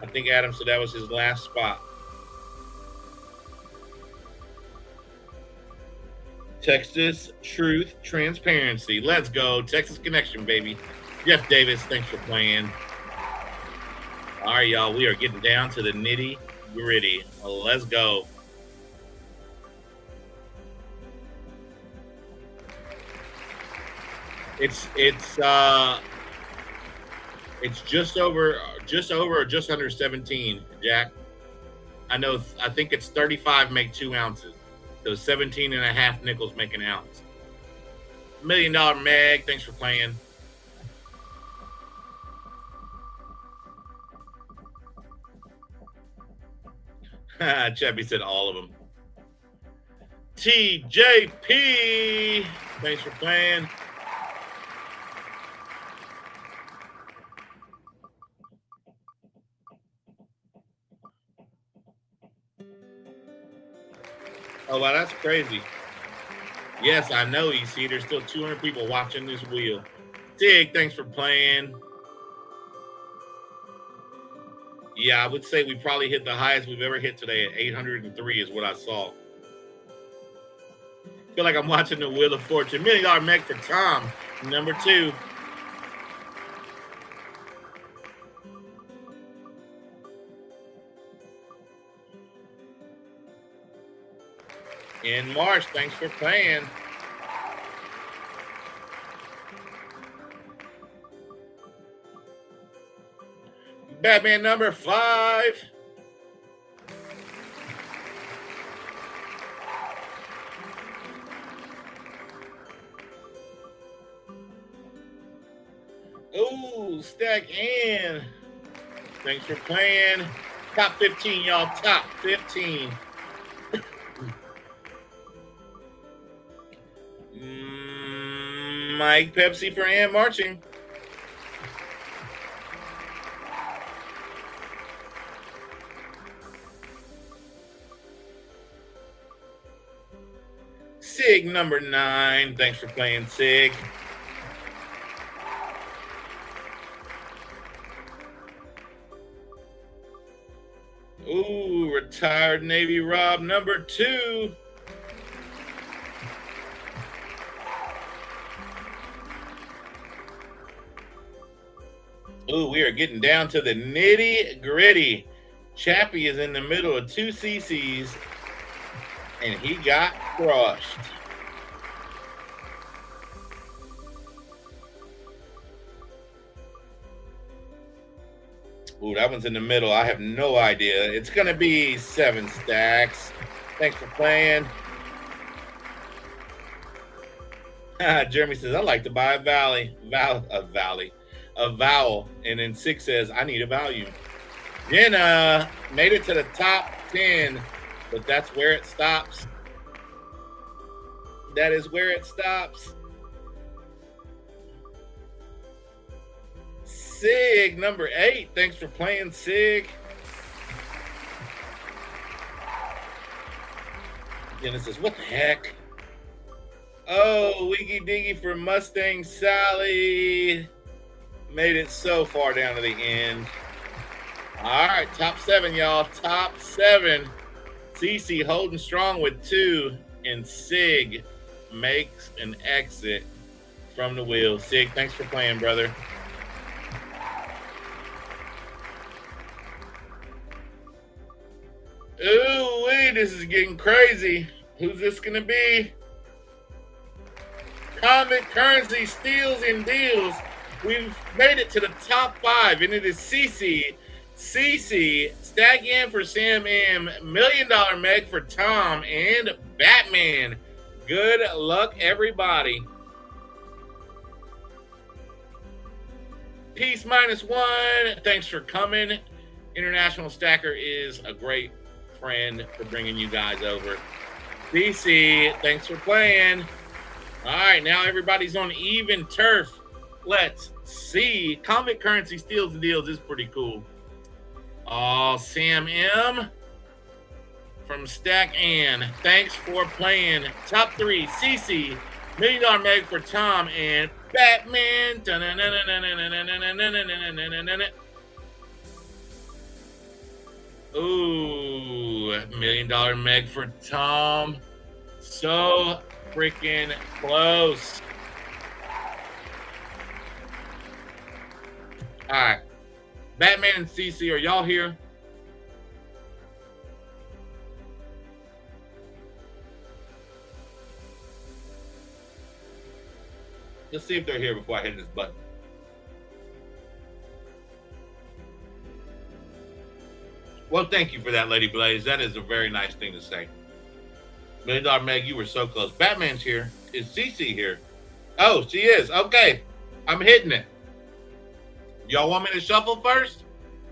I think Adam said that was his last spot. Texas Truth Transparency. Let's go. Texas Connection, baby. Jeff Davis, thanks for playing. All right, y'all. We are getting down to the nitty gritty. Let's go. It's just over or just under 17, Jack. I think it's 35 make 2 ounces. So 17 and a half nickels make an ounce. $1 Million Meg, thanks for playing. Chappie said all of them. TJP, thanks for playing. Oh, wow, that's crazy. Yes, I know, EC. There's still 200 people watching this wheel. Dig, thanks for playing. Yeah, I would say we probably hit the highest we've ever hit today at 803 is what I saw. Feel like I'm watching the Wheel of Fortune. $1 million Meg for Tom, number 2. In March, thanks for playing. Batman number 5. Ooh, Stack in. Thanks for playing. Top 15, y'all. Top 15. Mike Pepsi for Ann Marching. Sig number 9. Thanks for playing, Sig. Ooh, retired Navy Rob number 2. Ooh, we are getting down to the nitty gritty. Chappie is in the middle of 2 CCs, and he got crushed. Ooh, that one's in the middle. I have no idea. It's going to be 7 stacks. Thanks for playing. Jeremy says, I'd like to buy a vowel. And then 6 says, I need a value. Jenna made it to the top 10, but that's where it stops. That is where it stops. Sig number 8. Thanks for playing, Sig. Jenna says, what the heck? Oh, Wiggy Diggy for Mustang Sally. Made it so far down to the end. All right, top 7, y'all. Top 7. CC holding strong with 2, and Sig makes an exit from the wheel. Sig, thanks for playing, brother. Ooh, this is getting crazy. Who's this going to be? Convict Currency Steals and Deals. We've made it to the top 5, and it is CC. CC, Stack in for Sam M, $1 million Meg for Tom, and Batman. Good luck, everybody. Peace -1. Thanks for coming. International Stacker is a great friend for bringing you guys over. CC, thanks for playing. All right, now everybody's on even turf. Let's see. Convict Currency Steals and Deals is pretty cool. Oh, Sam M from Stack Ann. Thanks for playing. Top 3, CC, $1 million Meg for Tom, and Batman. Ooh, $1 million Meg for Tom. So freaking close. All right. Batman and CC, are y'all here? Let's see if they're here before I hit this button. Well, thank you for that, Lady Blaze. That is a very nice thing to say. $1 million Meg, you were so close. Batman's here. Is CC here? Oh, she is. Okay. I'm hitting it. Y'all want me to shuffle first?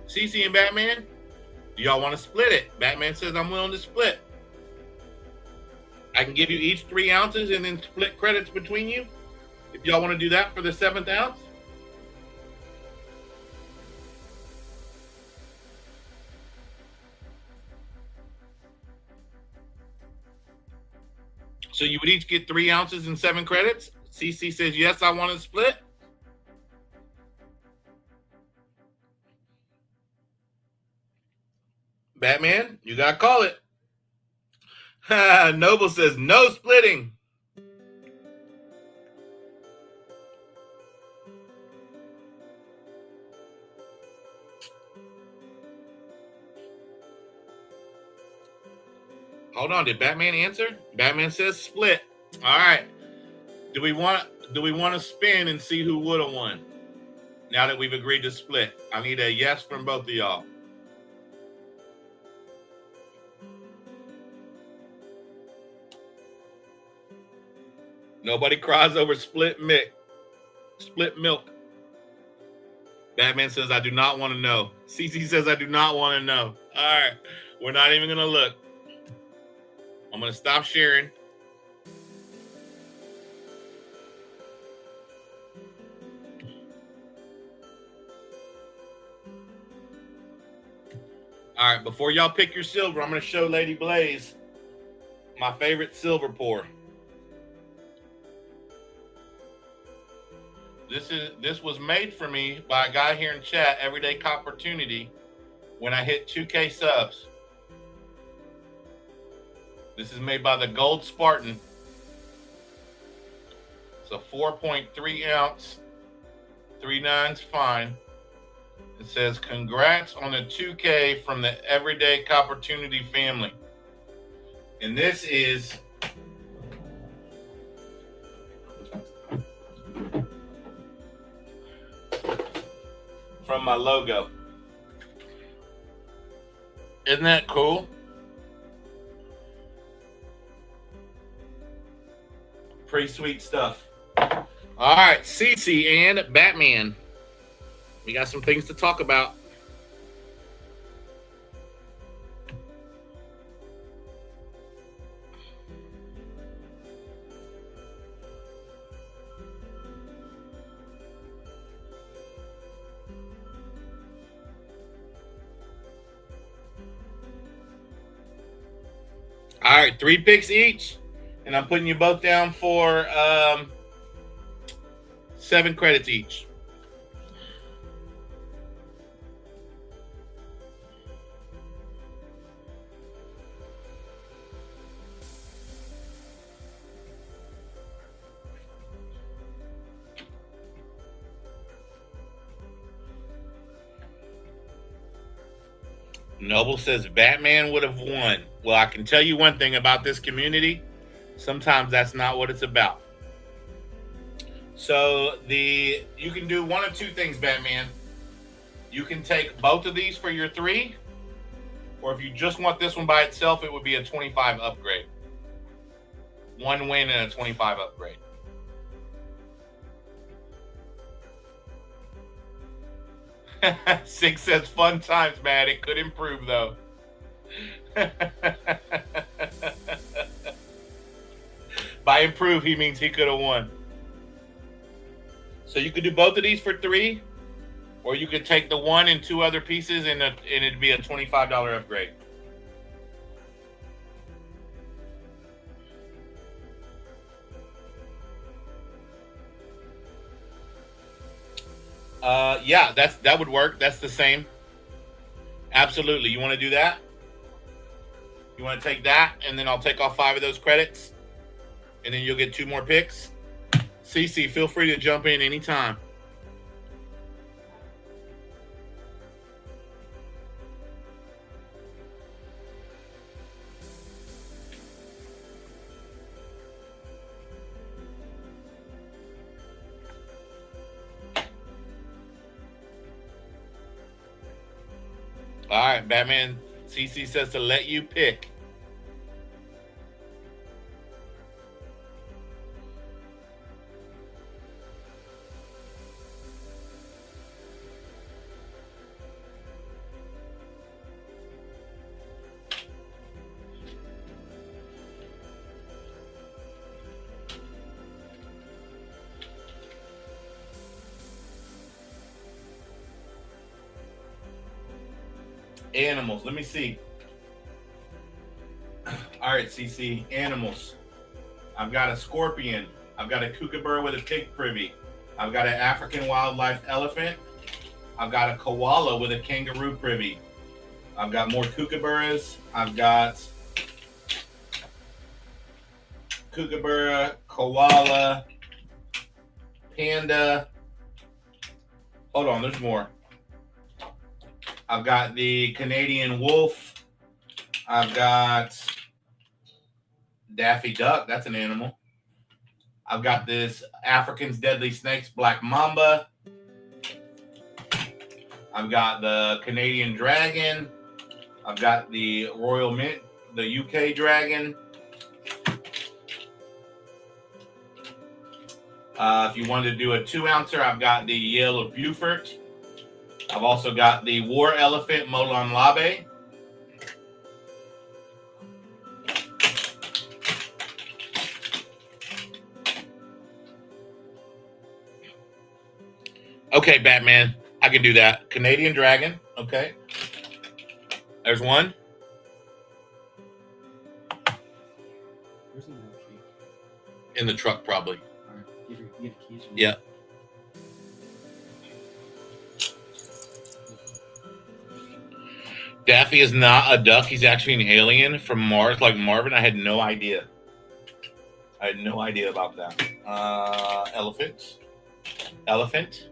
CC and Batman? Do y'all want to split it? Batman says I'm willing to split. I can give you each 3 ounces and then split credits between you. If y'all want to do that for the 7th ounce. So you would each get 3 ounces and 7 credits. CC says, yes, I want to split. Batman, you got to call it. Noble says, no splitting. Hold on, did Batman answer? Batman says split. All right. Do we want to spin and see who would have won? Now that we've agreed to split, I need a yes from both of y'all. Nobody cries over split milk. Batman says, I do not want to know. CC says, I do not want to know. All right. We're not even going to look. I'm going to stop sharing. All right. Before y'all pick your silver, I'm going to show Lady Blaze my favorite silver pour. This was made for me by a guy here in chat, Everyday Opportunity, when I hit 2K subs. This is made by the Gold Spartan. It's a 4.3 ounce, 3/9 fine. It says, congrats on the 2K from the Everyday Opportunity family. And this is from my logo. Isn't that cool? Pretty sweet stuff. All right, Cece and Batman. We got some things to talk about. All right, 3 picks each, and I'm putting you both down for 7 credits each. Noble says Batman would have won. Well, I can tell you one thing about this community. Sometimes that's not what it's about. So you can do one of 2 things, Batman. You can take both of these for your 3, or if you just want this one by itself, it would be a 25 upgrade. 1 win and a 25 upgrade. Six says fun times, man. It could improve though. By improve, he means he could have won. So you could do both of these for 3, or you could take the 1 and 2 other pieces and it'd be a $25 upgrade. Yeah, that would work. That's the same. Absolutely. You want to do that? You want to take that, and then I'll take off 5 of those credits, and then you'll get 2 more picks. CC, feel free to jump in anytime. All right, Batman. CC says to let you pick. Animals. Let me see. All right, CC. Animals. I've got a scorpion. I've got a kookaburra with a pig privy. I've got an African wildlife elephant. I've got a koala with a kangaroo privy. I've got more kookaburras. I've got kookaburra, koala, panda. Hold on, there's more. I've got the Canadian wolf. I've got Daffy Duck. That's an animal. I've got this African's Deadly Snakes Black Mamba. I've got the Canadian Dragon. I've got the Royal Mint, the UK Dragon. If you wanted to do a 2-ouncer, I've got the Yale of Beaufort. I've also got the War Elephant Molon Labe. Okay, Batman. I can do that. Canadian Dragon. Okay. There's one. Where's the key? In the truck, probably. All right. You have keys. Yeah. Daffy is not a duck. He's actually an alien from Mars, like Marvin. I had no idea. I had no idea about that. Elephant. Elephant.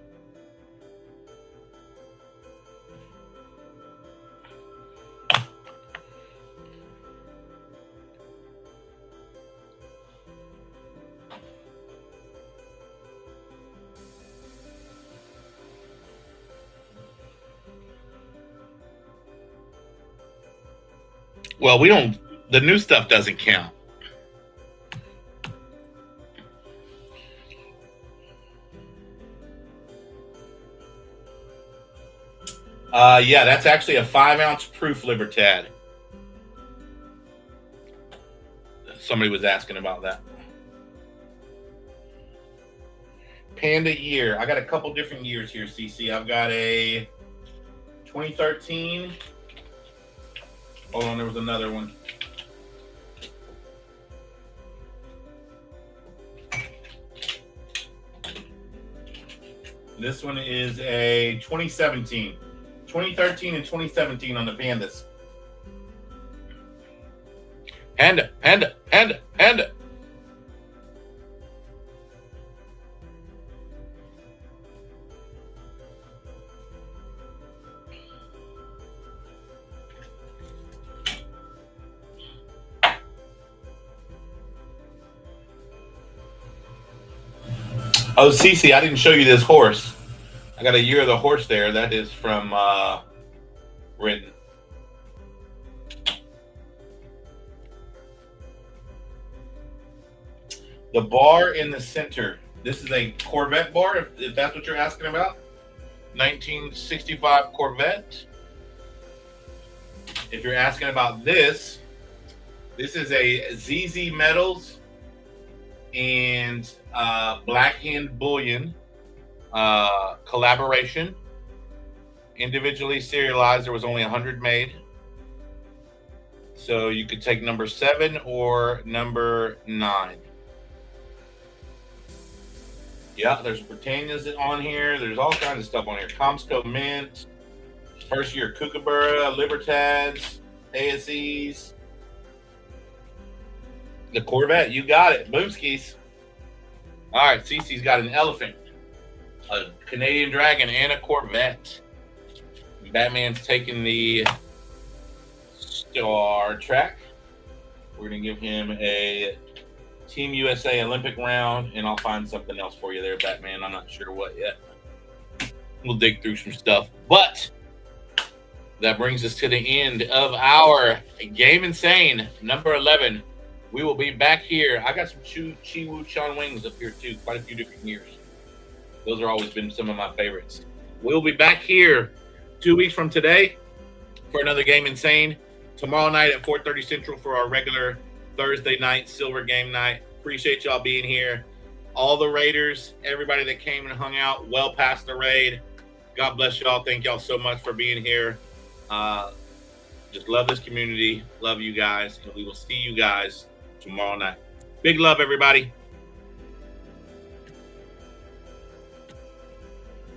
Well, we don't, the new stuff doesn't count. Yeah, that's actually a 5-ounce proof Libertad. Somebody was asking about that. Panda year. I got a couple different years here, CC. I've got a 2013. Hold on, there was another one. This one is a 2017. 2013 and 2017 on the pandas. Panda, panda, panda, panda. Oh, Cece, I didn't show you this horse. I got a year of the horse there. That is from Britain. The bar in the center. This is a Corvette bar, if that's what you're asking about. 1965 Corvette. If you're asking about this, this is a ZZ Metals and Black Hand Bullion collaboration. Individually serialized. There was only 100 made. So you could take number 7 or number 9. Yeah, there's Britannias on here. There's all kinds of stuff on here. Comsco Mint, first year Kookaburra, Libertads, ASEs. The Corvette, you got it. Boomskis. All right, Cece's got an elephant, a Canadian Dragon, and a Corvette. Batman's taking the Star Trek. We're going to give him a Team USA Olympic round, and I'll find something else for you there, Batman. I'm not sure what yet. We'll dig through some stuff. But that brings us to the end of our Game Insane, number 11. We will be back here. I got some Chi Wu Chan wings up here, too. Quite a few different years. Those have always been some of my favorites. We'll be back here 2 weeks from today for another Game Insane. Tomorrow night at 4:30 Central for our regular Thursday night silver game night. Appreciate y'all being here. All the Raiders, everybody that came and hung out well past the raid. God bless y'all. Thank y'all so much for being here. Just love this community. Love you guys. And we will see you guys tomorrow night. Big love, everybody.